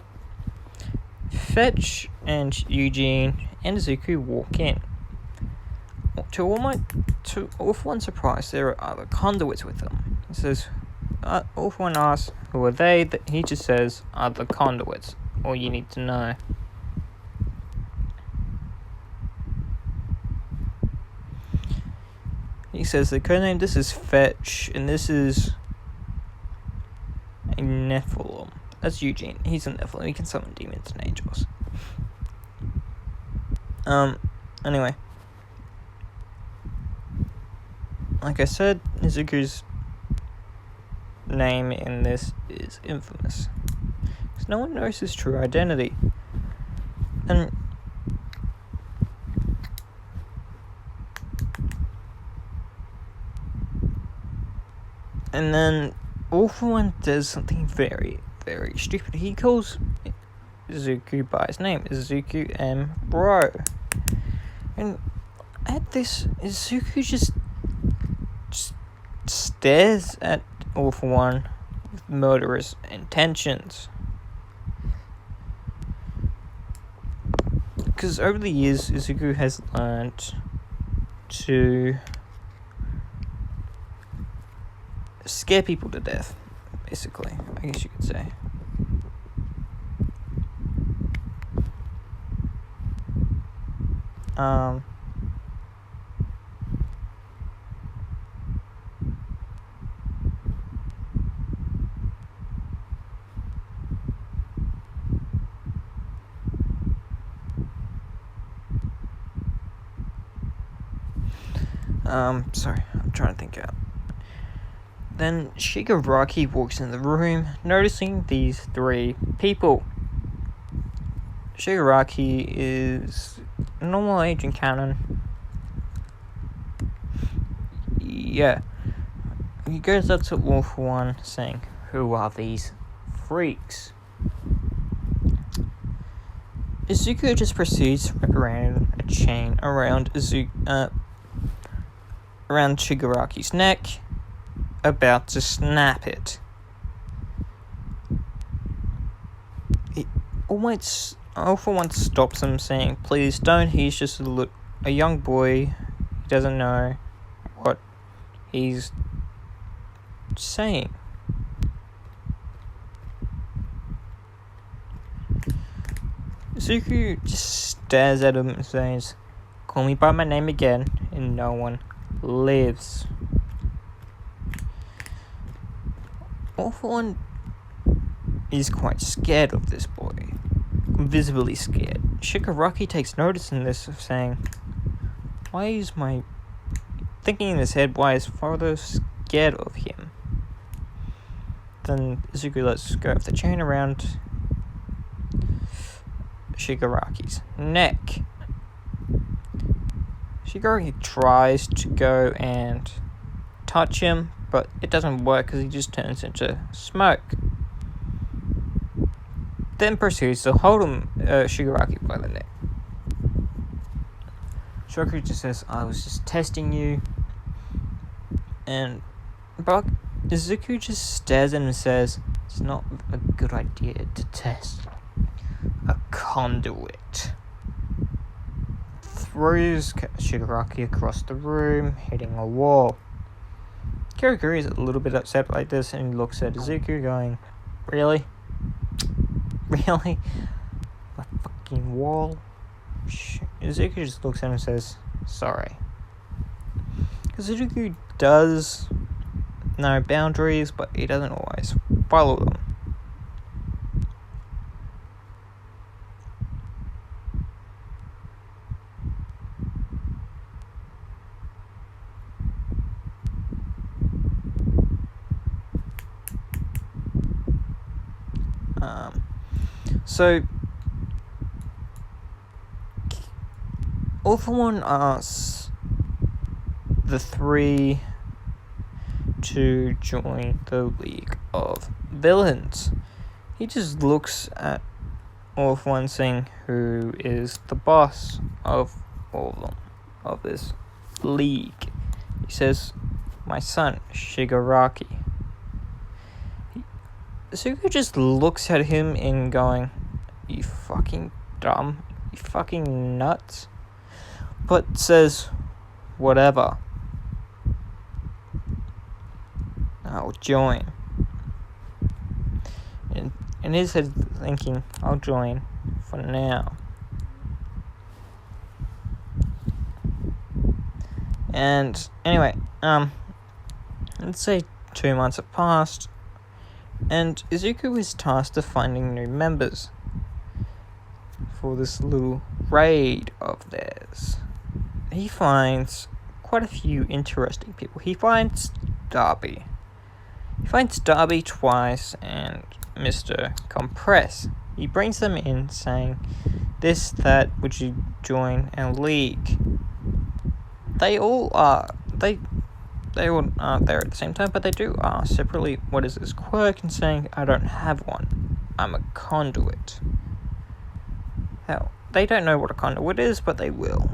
Fetch and Eugene and Izuku walk in. To all for One's surprise, there are other conduits with them. He says, all for One asks, "Who are they?" He just says, "Other conduits. All you need to know." He says the codename, this is Fetch, and this is a Nephilim. That's Eugene. He's a Nephilim. He can summon demons and angels. Anyway. Like I said, Izuku's name in this is infamous. Because no one knows his true identity. And then All for One does something very, very stupid. He calls Izuku by his name, Izuku M. Bro. And at this, Izuku just stares at All for One with murderous intentions. Because over the years, Izuku has learned to scare people to death, basically, I guess you could say. Sorry, I'm trying to think out. Then Shigaraki walks in the room, noticing these three people. Shigaraki is a normal age in canon. Yeah. He goes up to All for One, saying, "Who are these freaks?" Izuku just proceeds to wrap around a chain around around Shigaraki's neck, about to snap it. All for One stops him, saying, "Please don't, he's just a young boy. He doesn't know what he's saying." Izuku just stares at him and says, "Call me by my name again, and no one lives." All for One is quite scared of this boy. Visibly scared. Shigaraki takes notice in this, of saying, thinking in his head, why is father scared of him? Then Izuku lets go of the chain around Shigaraki's neck. Shigaraki tries to go and touch him, but it doesn't work because he just turns into smoke. Then proceeds to hold Shigaraki by the neck. Shigaraki just says, I was just testing you. But Izuku just stares at him and says, it's not a good idea to test a conduit. Throws Shigaraki across the room, hitting a wall. Kirigiri is a little bit upset like this and he looks at Izuku going, really? Really? A fucking wall? Izuku just looks at him and says, sorry. Izuku does know boundaries, but he doesn't always follow them. So, All For One asks the three to join the League of Villains. He just looks at All For One saying who is the boss of all of them, of this league. He says, my son, Shigaraki. Izuku just looks at him and going, you fucking dumb, you fucking nuts, but says, whatever, I'll join. And in his head thinking, I'll join for now. And anyway, let's say 2 months have passed, and Izuku is tasked with finding new members for this little raid of theirs. He finds quite a few interesting people. He finds Darby. He finds Darby twice and Mr. Compress. He brings them in saying, this, that, would you join our league? They all aren't there at the same time, but they do ask separately, what is this quirk? And saying, I don't have one. I'm a conduit. Hell, they don't know what a conduit is, but they will.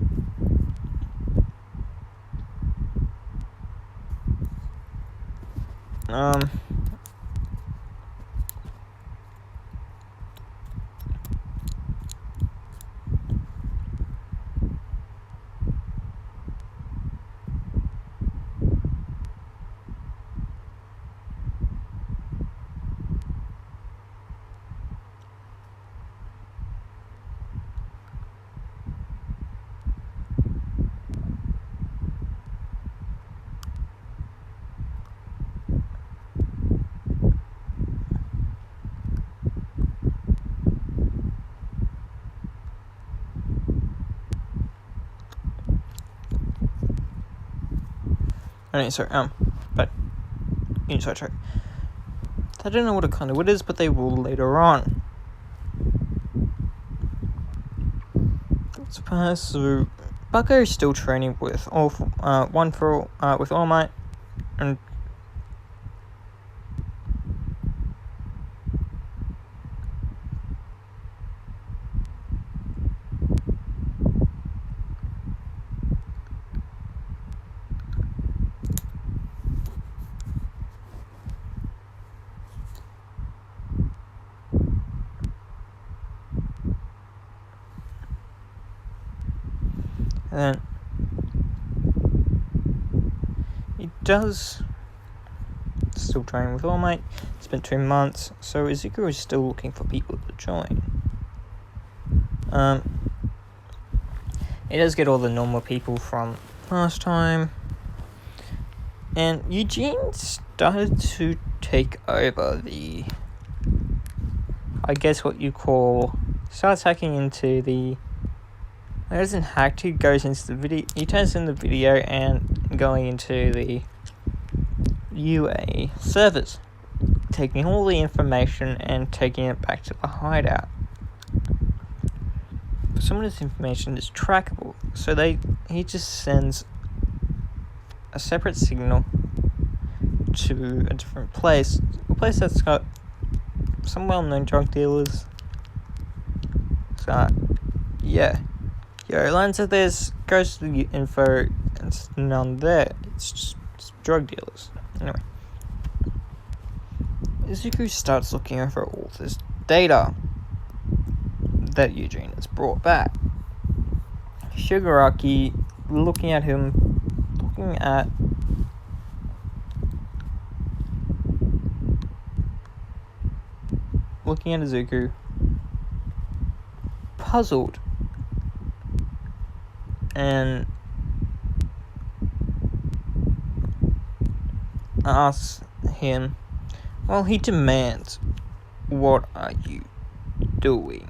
Anyway, sorry, but inside track. They don't know what a conduit is, but they will later on. So Bucko is still training with All Might, and then he does still training with All Might. It's been 2 months, so Izuku is still looking for people to join. He does get all the normal people from last time, and Eugene started to take over the I guess what you call, starts hacking into the. He doesn't hack. He goes into the video. He turns in the video and going into the UA servers, taking all the information and taking it back to the hideout. But some of this information is trackable, so he just sends a separate signal to a different place, a place that's got some well-known drug dealers. So, yeah. Lands at this, goes to the info, and it's none there. It's just drug dealers. Anyway. Izuku starts looking over all this data that Eugene has brought back. Shigaraki looking at Izuku, puzzled, and asks him, well, he demands, what are you doing?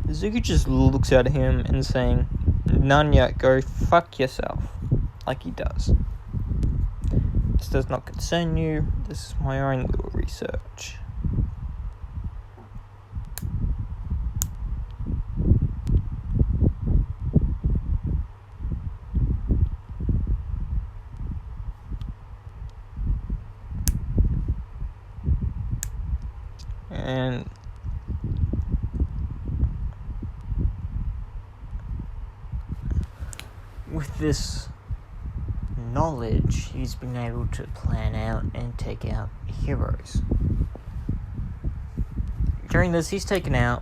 Izuku just looks at him and saying, none yet, go fuck yourself, like he does. This does not concern you, this is my own little research. And with this knowledge, he's been able to plan out and take out heroes. During this, he's taken out,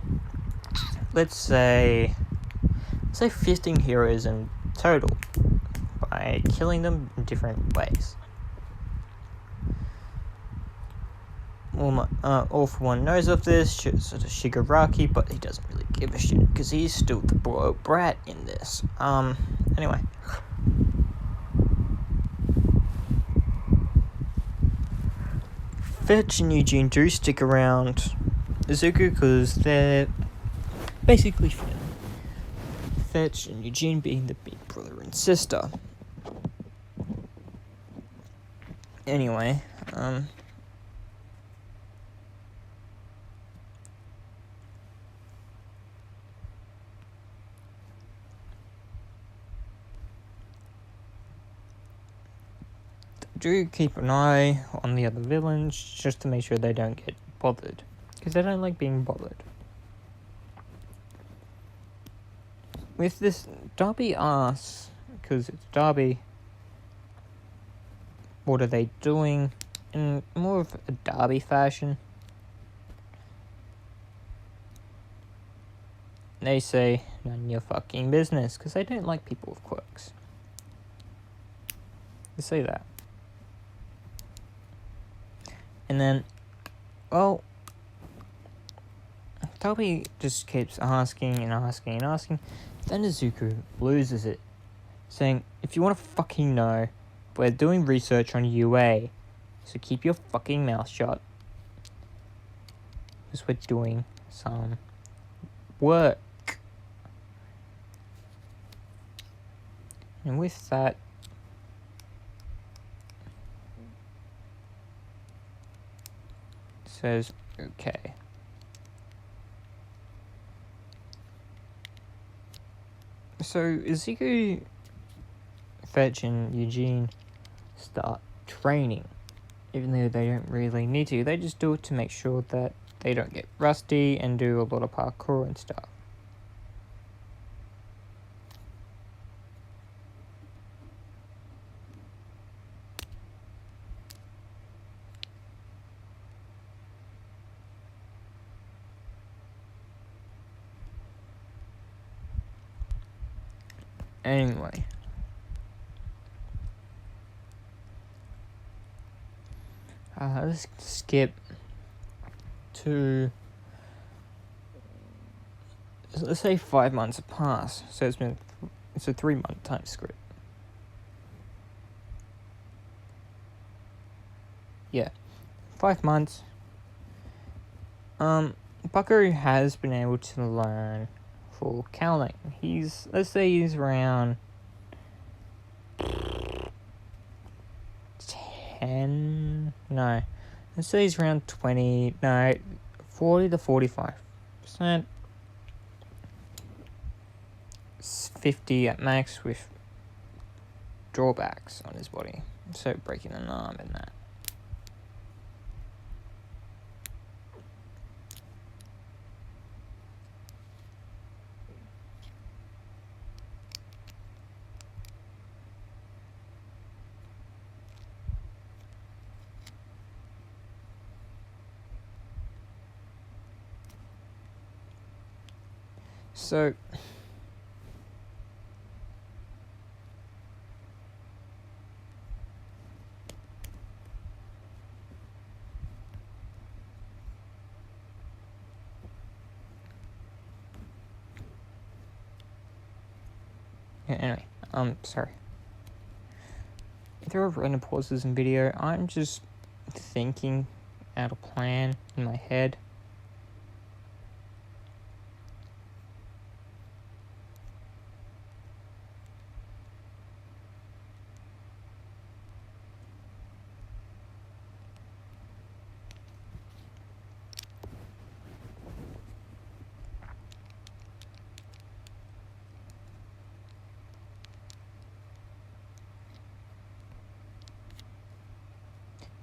let's say 15 heroes in total, by killing them in different ways. All for One knows of this, sort of Shigaraki, but he doesn't really give a shit, because he's still the brat in this. Anyway. Fetch and Eugene do stick around Izuku, because they're basically family. Fetch and Eugene being the big brother and sister. Anyway, do keep an eye on the other villains just to make sure they don't get bothered, because they don't like being bothered. With this, Darby asks, because it's Darby, what are they doing, in more of a Darby fashion. They say, none of your fucking business, because they don't like people with quirks. They say that. And then, well, Darby just keeps asking and asking and asking. Then Izuku loses it, saying, if you want to fucking know, we're doing research on UA, so keep your fucking mouth shut. Because we're doing some work. And with that, says, okay. So, Izuku, Fetch, and Eugene start training, even though they don't really need to. They just do it to make sure that they don't get rusty and do a lot of parkour and stuff. Anyway, let's skip to, let's say 5 months have passed, so it's a 3-month time script. Yeah, 5 months. Buckaroo has been able to learn for counting. Let's say he's around 10, no, let's say he's around 20, no, 40 to 45%, 50 at max with drawbacks on his body, so breaking an arm and that. So anyway, sorry. If there are random pauses in video, I'm just thinking out a plan in my head.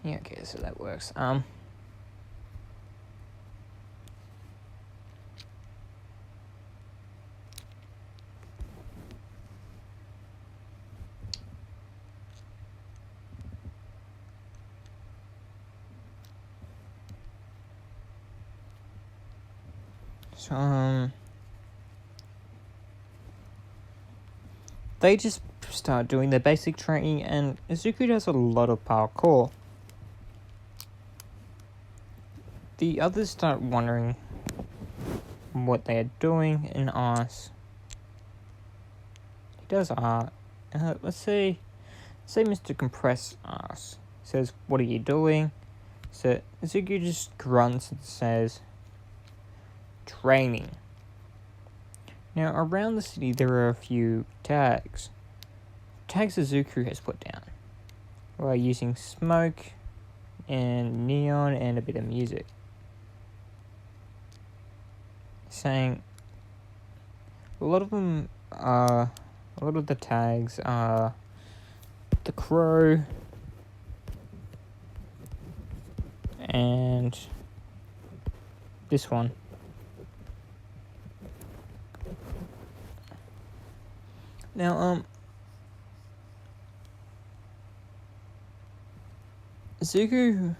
Yeah, okay, so that works. They just start doing their basic training, and Izuku does a lot of parkour. The others start wondering what they are doing and ask. He does let's say Mr. Compress asks, says, "What are you doing?" So Izuku just grunts and says, "Training." Now around the city there are a few tags. Tags Izuku has put down while using smoke and neon and a bit of music, saying a lot of the tags are the crow and this one. Now Zuku's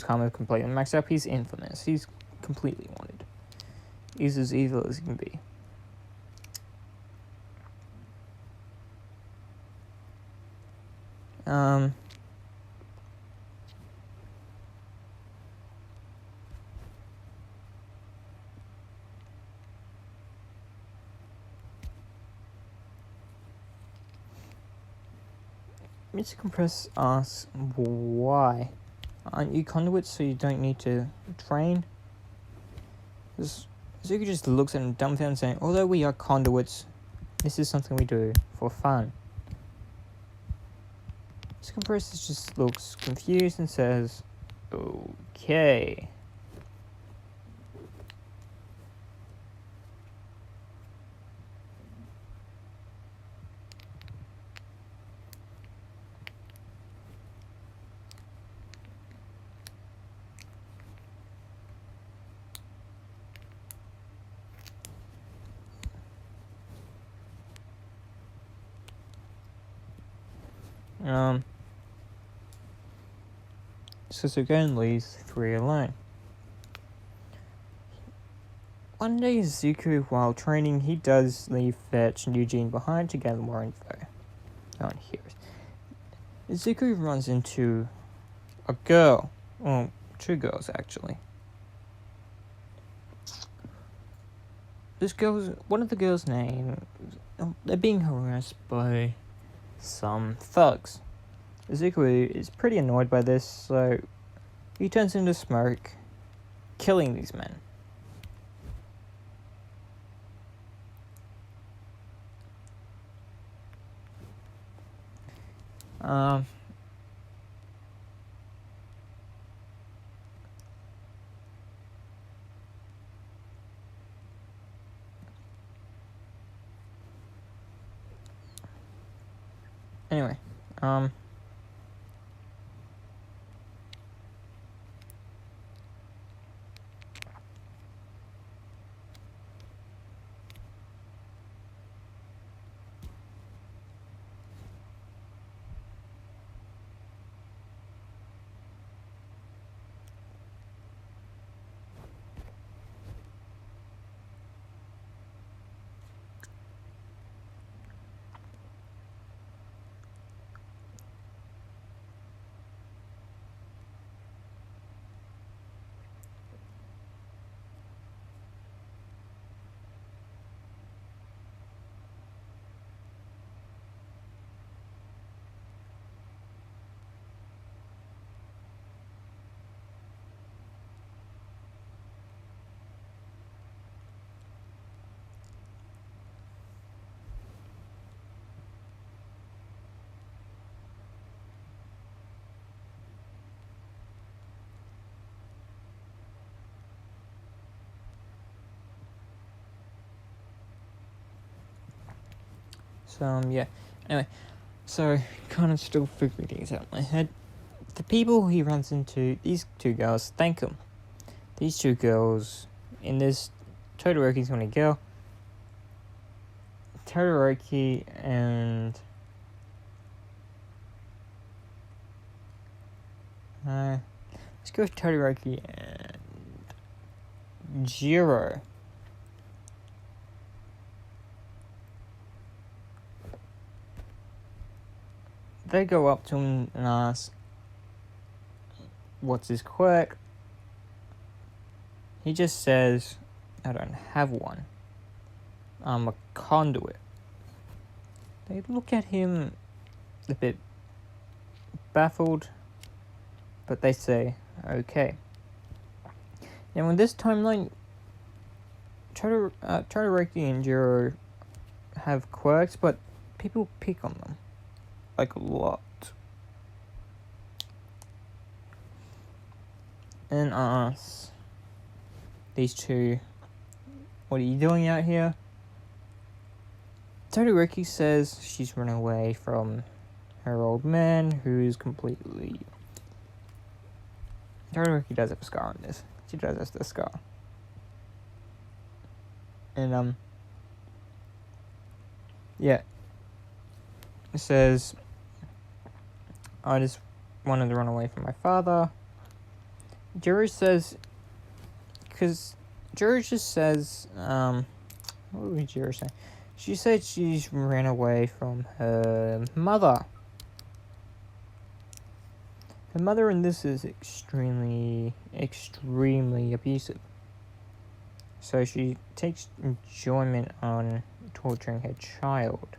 karma completely maxed up. He's infamous. He's completely wanted. He's as evil as he can be. Mr. Compress asks, why? Aren't you conduits so you don't need to train? Zuko just looks at him dumbfounded saying, although we are conduits, this is something we do for fun. Mr. Compress just looks confused and says, okay. So Zuko leaves the three alone. One day, Zuko, while training, he does leave Fetch and Eugene behind to gather more info. No one hears. Zuko runs into a girl. Well, two girls, actually. One of the girls' names, they're being harassed by some thugs. Zuko is pretty annoyed by this, so he turns into smoke killing these men. Anyway, yeah. Anyway, so kind of still figuring things out in my head. The people he runs into, these two girls, thank him. These two girls, in this, Todoroki's only girl. Todoroki and let's go with Todoroki and Jiro. They go up to him and ask, what's his quirk? He just says, I don't have one. I'm a conduit. They look at him a bit baffled, but they say, okay. Now in this timeline, Todoroki and Jiro have quirks, but people pick on them. Like a lot. And asks these two, what are you doing out here? Todoroki says she's run away from her old man, who is completely... Todoroki does have a scar on this. She does have the scar. And, yeah. It says, I just wanted to run away from my father. Jiro says, because Jiro just says, what would Jiro say? She said she's ran away from her mother. Her mother in this is extremely abusive. So she takes enjoyment on torturing her child.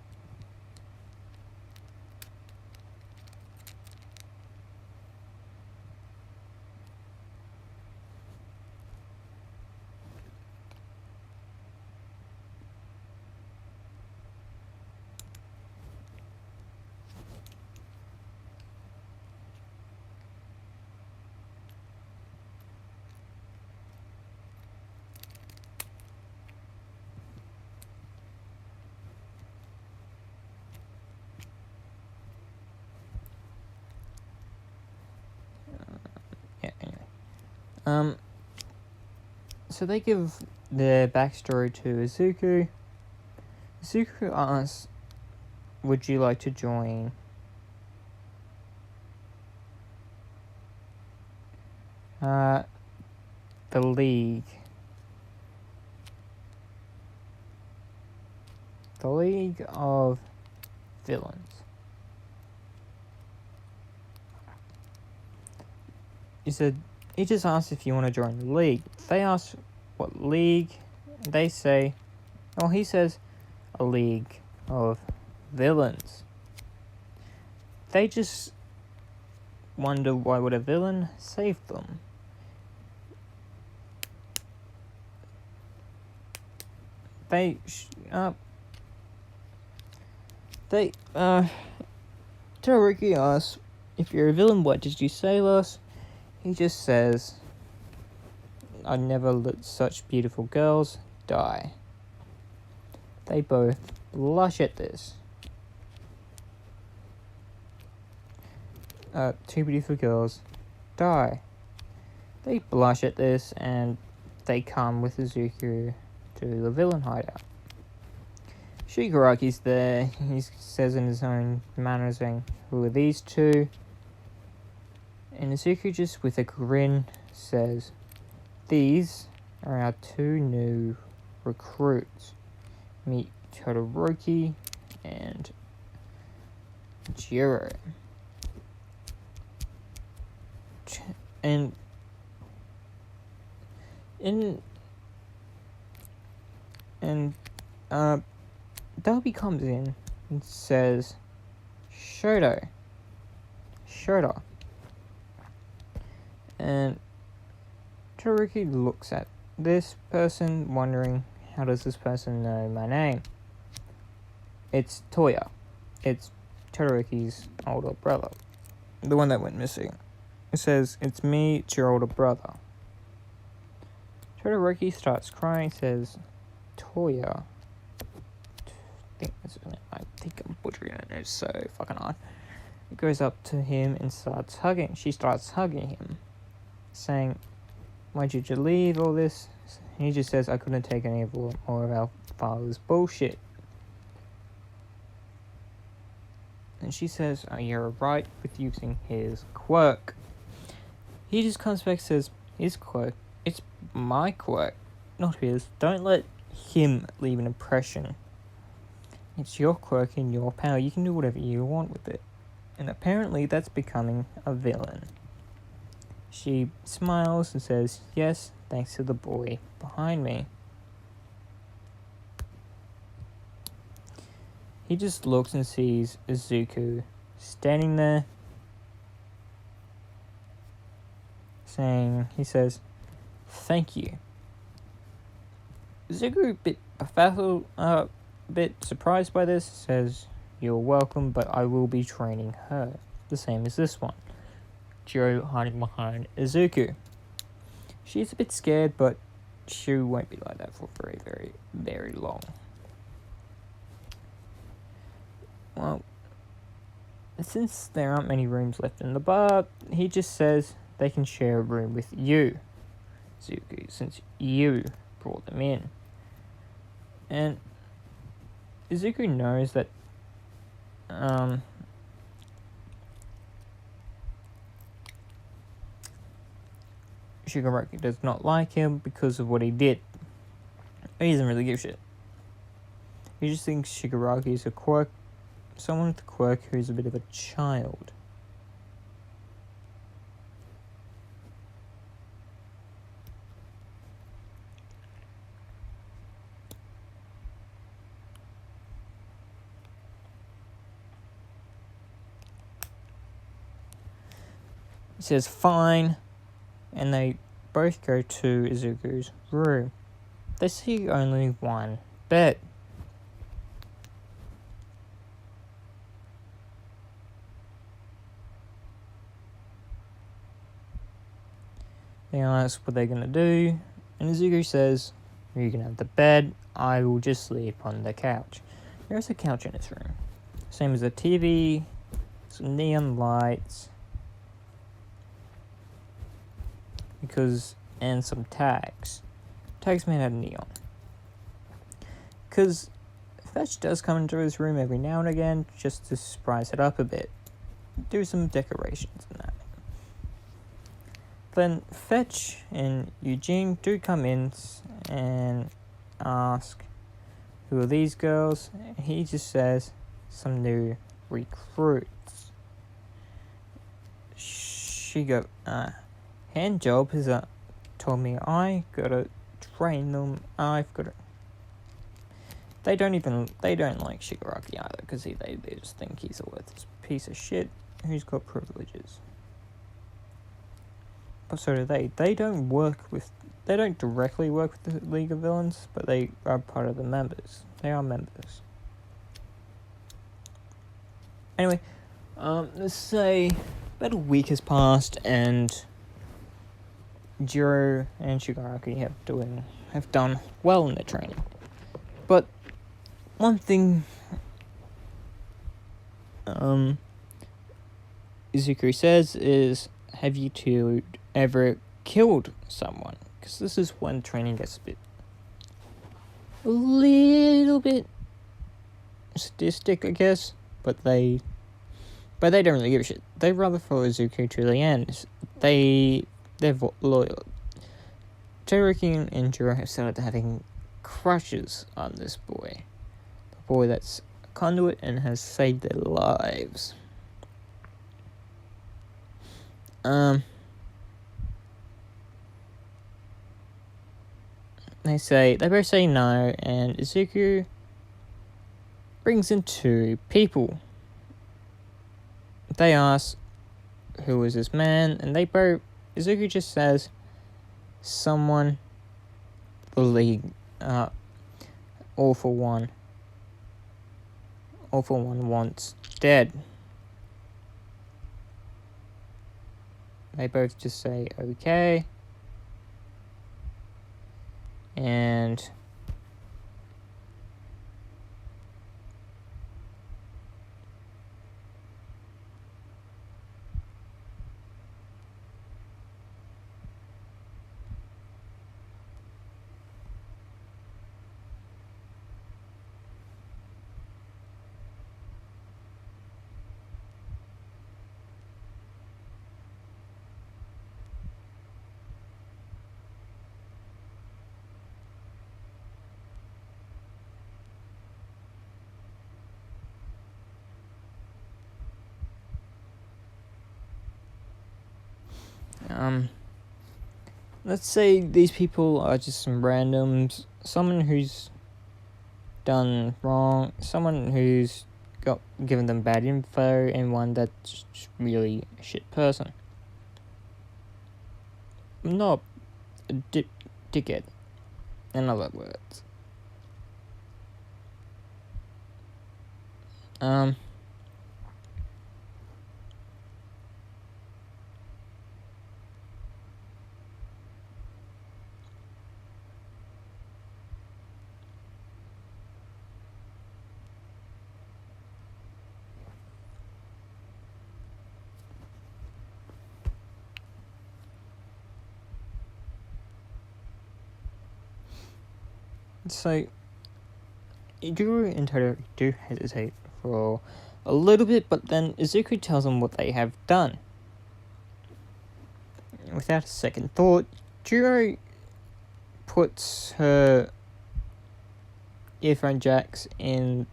So they give their backstory to Izuku. Izuku asks, would you like to join the League? The League of Villains. He just asked if you want to join the League. They ask what league. They say, he says a League of Villains. They just wonder why would a villain save them. Todoroki asks, if you're a villain, what did you say last? He just says, I never let such beautiful girls die. They both blush at this. Two beautiful girls die. They blush at this and they come with Izuku to the villain hideout. Shigaraki's there. He says in his own manner, saying, who are these two? And Izuku, just with a grin, says, these are our two new recruits. Meet Todoroki and Jiro. And Darby comes in and says, Shoto. And Todoroki looks at this person, wondering, how does this person know my name? It's Toya. It's Todoroki's older brother. The one that went missing. It says, it's me, it's your older brother. Todoroki starts crying, says, Toya. I think I'm butchering it, it's so fucking hard. It goes up to him and starts hugging. She starts hugging him, saying, why did you leave all this? And he just says, I couldn't take any more of our father's bullshit. And she says, oh, you're right with using his quirk. He just comes back and says, his quirk? It's my quirk, not his. Don't let him leave an impression. It's your quirk and your power. You can do whatever you want with it. And apparently that's becoming a villain. She smiles and says, yes, thanks to the boy behind me. He just looks and sees Izuku standing there, he says, thank you. Izuku, a bit baffled, a bit surprised by this, says, you're welcome, but I will be training her, the same as this one. Jiro hiding behind Izuku. She's a bit scared, but she won't be like that for very, very, very long. Well, since there aren't many rooms left in the bar, he just says they can share a room with you, Izuku, since you brought them in. And Izuku knows that Shigaraki does not like him because of what he did. He doesn't really give a shit. He just thinks Shigaraki is someone with a quirk who's a bit of a child. He says fine, and they both go to Izuku's room. They see only one bed. They ask what they're going to do, and Izuku says, you can have the bed, I will just sleep on the couch. There's a couch in his room. Same as a TV, some neon lights, and some tags. Tags made out of neon. Because Fetch does come into his room every now and again just to spice it up a bit. Do some decorations and that. Then Fetch and Eugene do come in and ask, who are these girls? And he just says, some new recruits. Hand job has told me I gotta train them. They don't like Shigaraki either, because they just think he's a worthless piece of shit who's got privileges. But so do they. They don't work with they don't directly work with the League of Villains, but they are part of the members. They are members. Anyway, let's say about a week has passed, and Jiro and Shigaraki have done well in their training. But one thing Izuku says is, have you two ever killed someone? Because this is when training gets a little bit sadistic, I guess. But they don't really give a shit. They rather follow Izuku to the end. They're loyal. Todoroki and Jiro have started having crushes on this boy. The boy that's a conduit and has saved their lives. They both say no, and Izuku brings in two people. They ask, who is this man? And Izuku just says, someone the League, All for One wants dead. They both just say, okay. And let's say these people are just some randoms, someone who's done wrong, someone who's given them bad info, and one that's just really a shit person. Not a dickhead, in other words. So, Iguru and Todoroki do hesitate for a little bit, but then Izuku tells them what they have done. Without a second thought, Jiro puts her earphone jacks into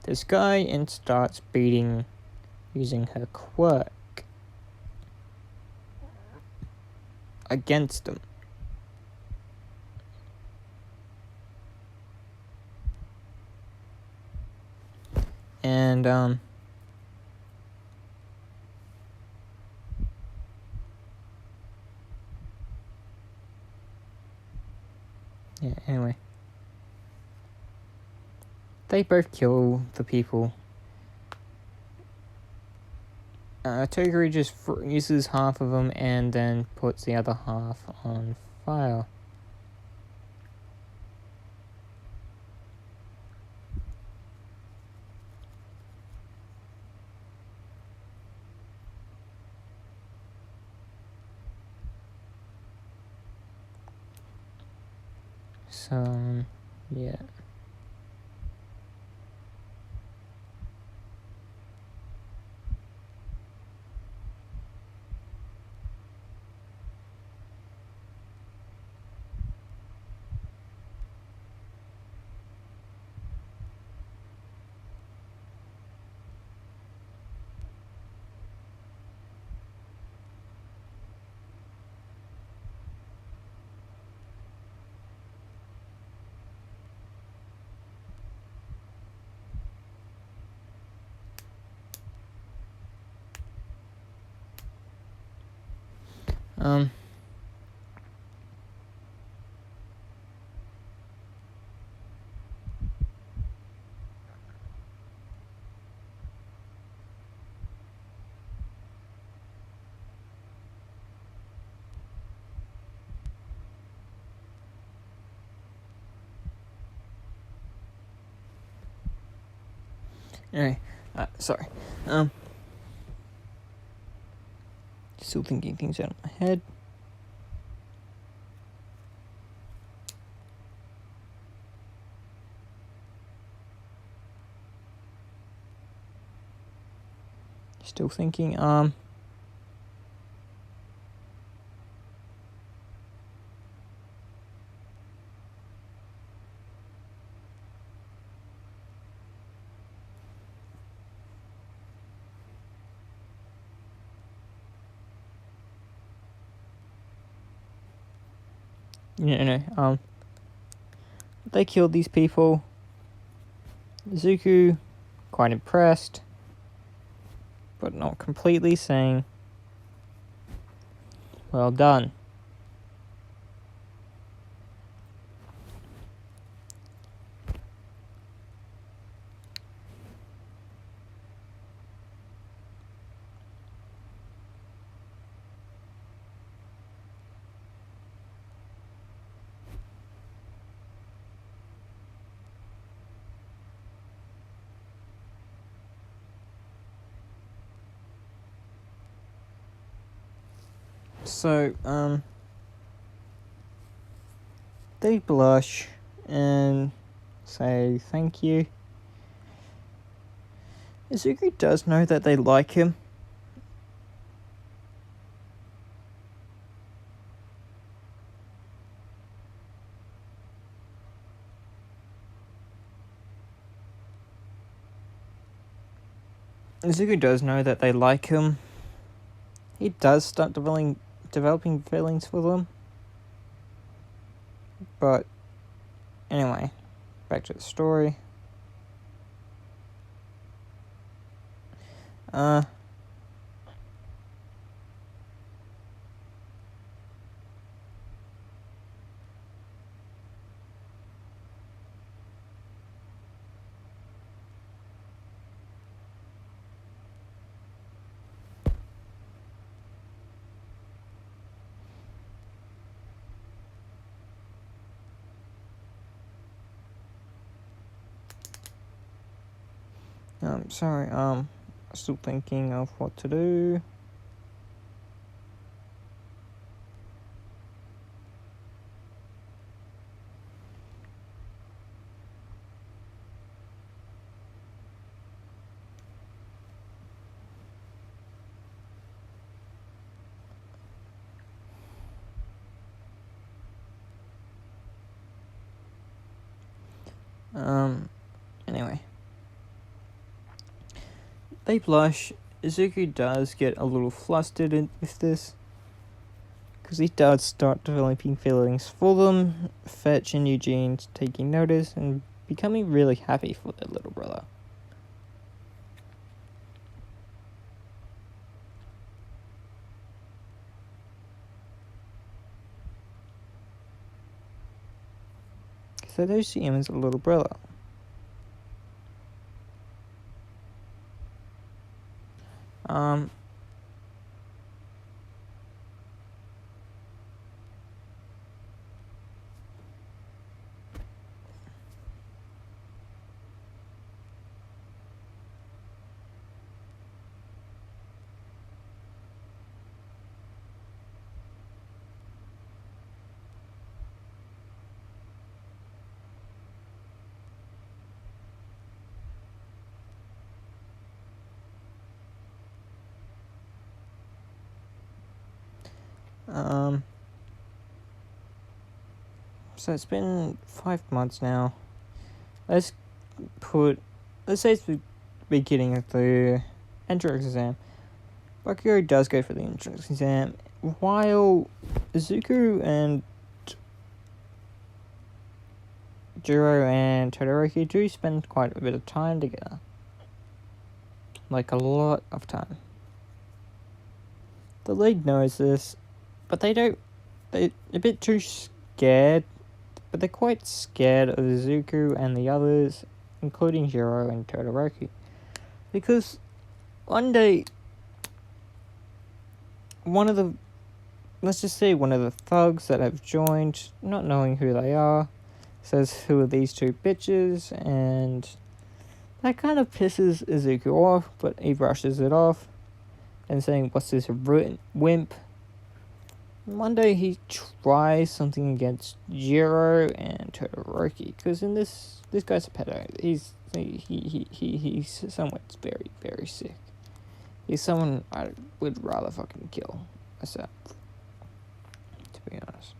this guy and starts beating using her quirk against him. And yeah, anyway, they both kill the people. Toguri just freezes half of them and then puts the other half on fire. So, yeah. Anyway, sorry. Still thinking things out of my head. Still thinking, they killed these people. Zuko, quite impressed, but not completely, saying, well done. So, they blush and say thank you. Izuku does know that they like him. Izuku does know that they like him. He does start developing feelings for them. But anyway, back to the story. Sorry, still thinking of what to do. Anyway. They blush. Izuku does get a little flustered with this, because he does start developing feelings for them. Fetch and Eugene taking notice and becoming really happy for their little brother. So they see him as a little brother. Um, so it's been 5 months now. Let's say it's the beginning of the entrance exam. Bakugo does go for the entrance exam, while Izuku and Jiro and Todoroki do spend quite a bit of time together. Like, a lot of time. The league knows this, but they're a bit too scared, but they're quite scared of Izuku and the others, including Jiro and Todoroki. Because one day, one of the thugs that have joined, not knowing who they are, says, "Who are these two bitches?" And That kind of pisses Izuku off, but he brushes it off and saying, "What's this wimp?" One day he tries something against Jiro and Todoroki, because in this guy's a pedo. He's someone that's very, very sick. He's someone I would rather fucking kill myself, to be honest.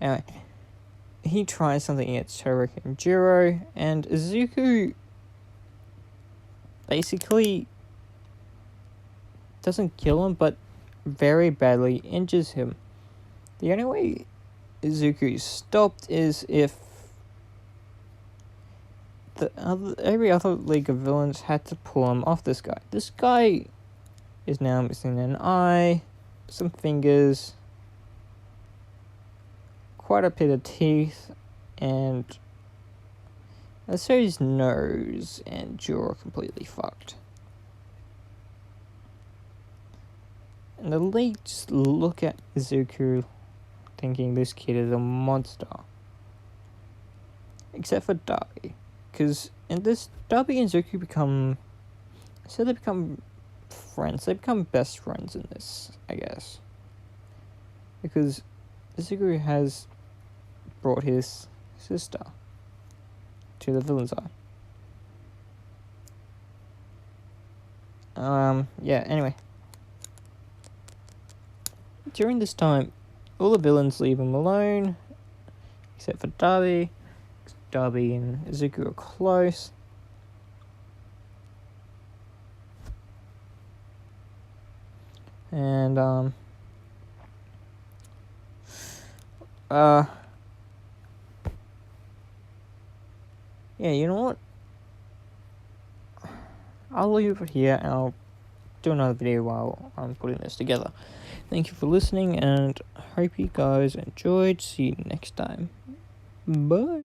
Anyway, he tries something against Todoroki and Jiro, and Izuku basically doesn't kill him, but very badly injures him. The only way Izuku stopped is if every other League of Villains had to pull him off this guy. This guy is now missing an eye, some fingers, quite a bit of teeth, and so his nose and jaw are completely fucked. And the League just look at Izuku thinking this kid is a monster. Except for Darby. Because in this, Darby and Izuku become friends. They become best friends in this, I guess. Because Izuku has brought his sister to the villain's eye. Yeah, anyway. During this time, all the villains leave him alone, except for Darby. Darby and Izuku are close. And, yeah, you know what? I'll leave it here and I'll do another video while I'm putting this together. Thank you for listening and hope you guys enjoyed. See you next time. Bye.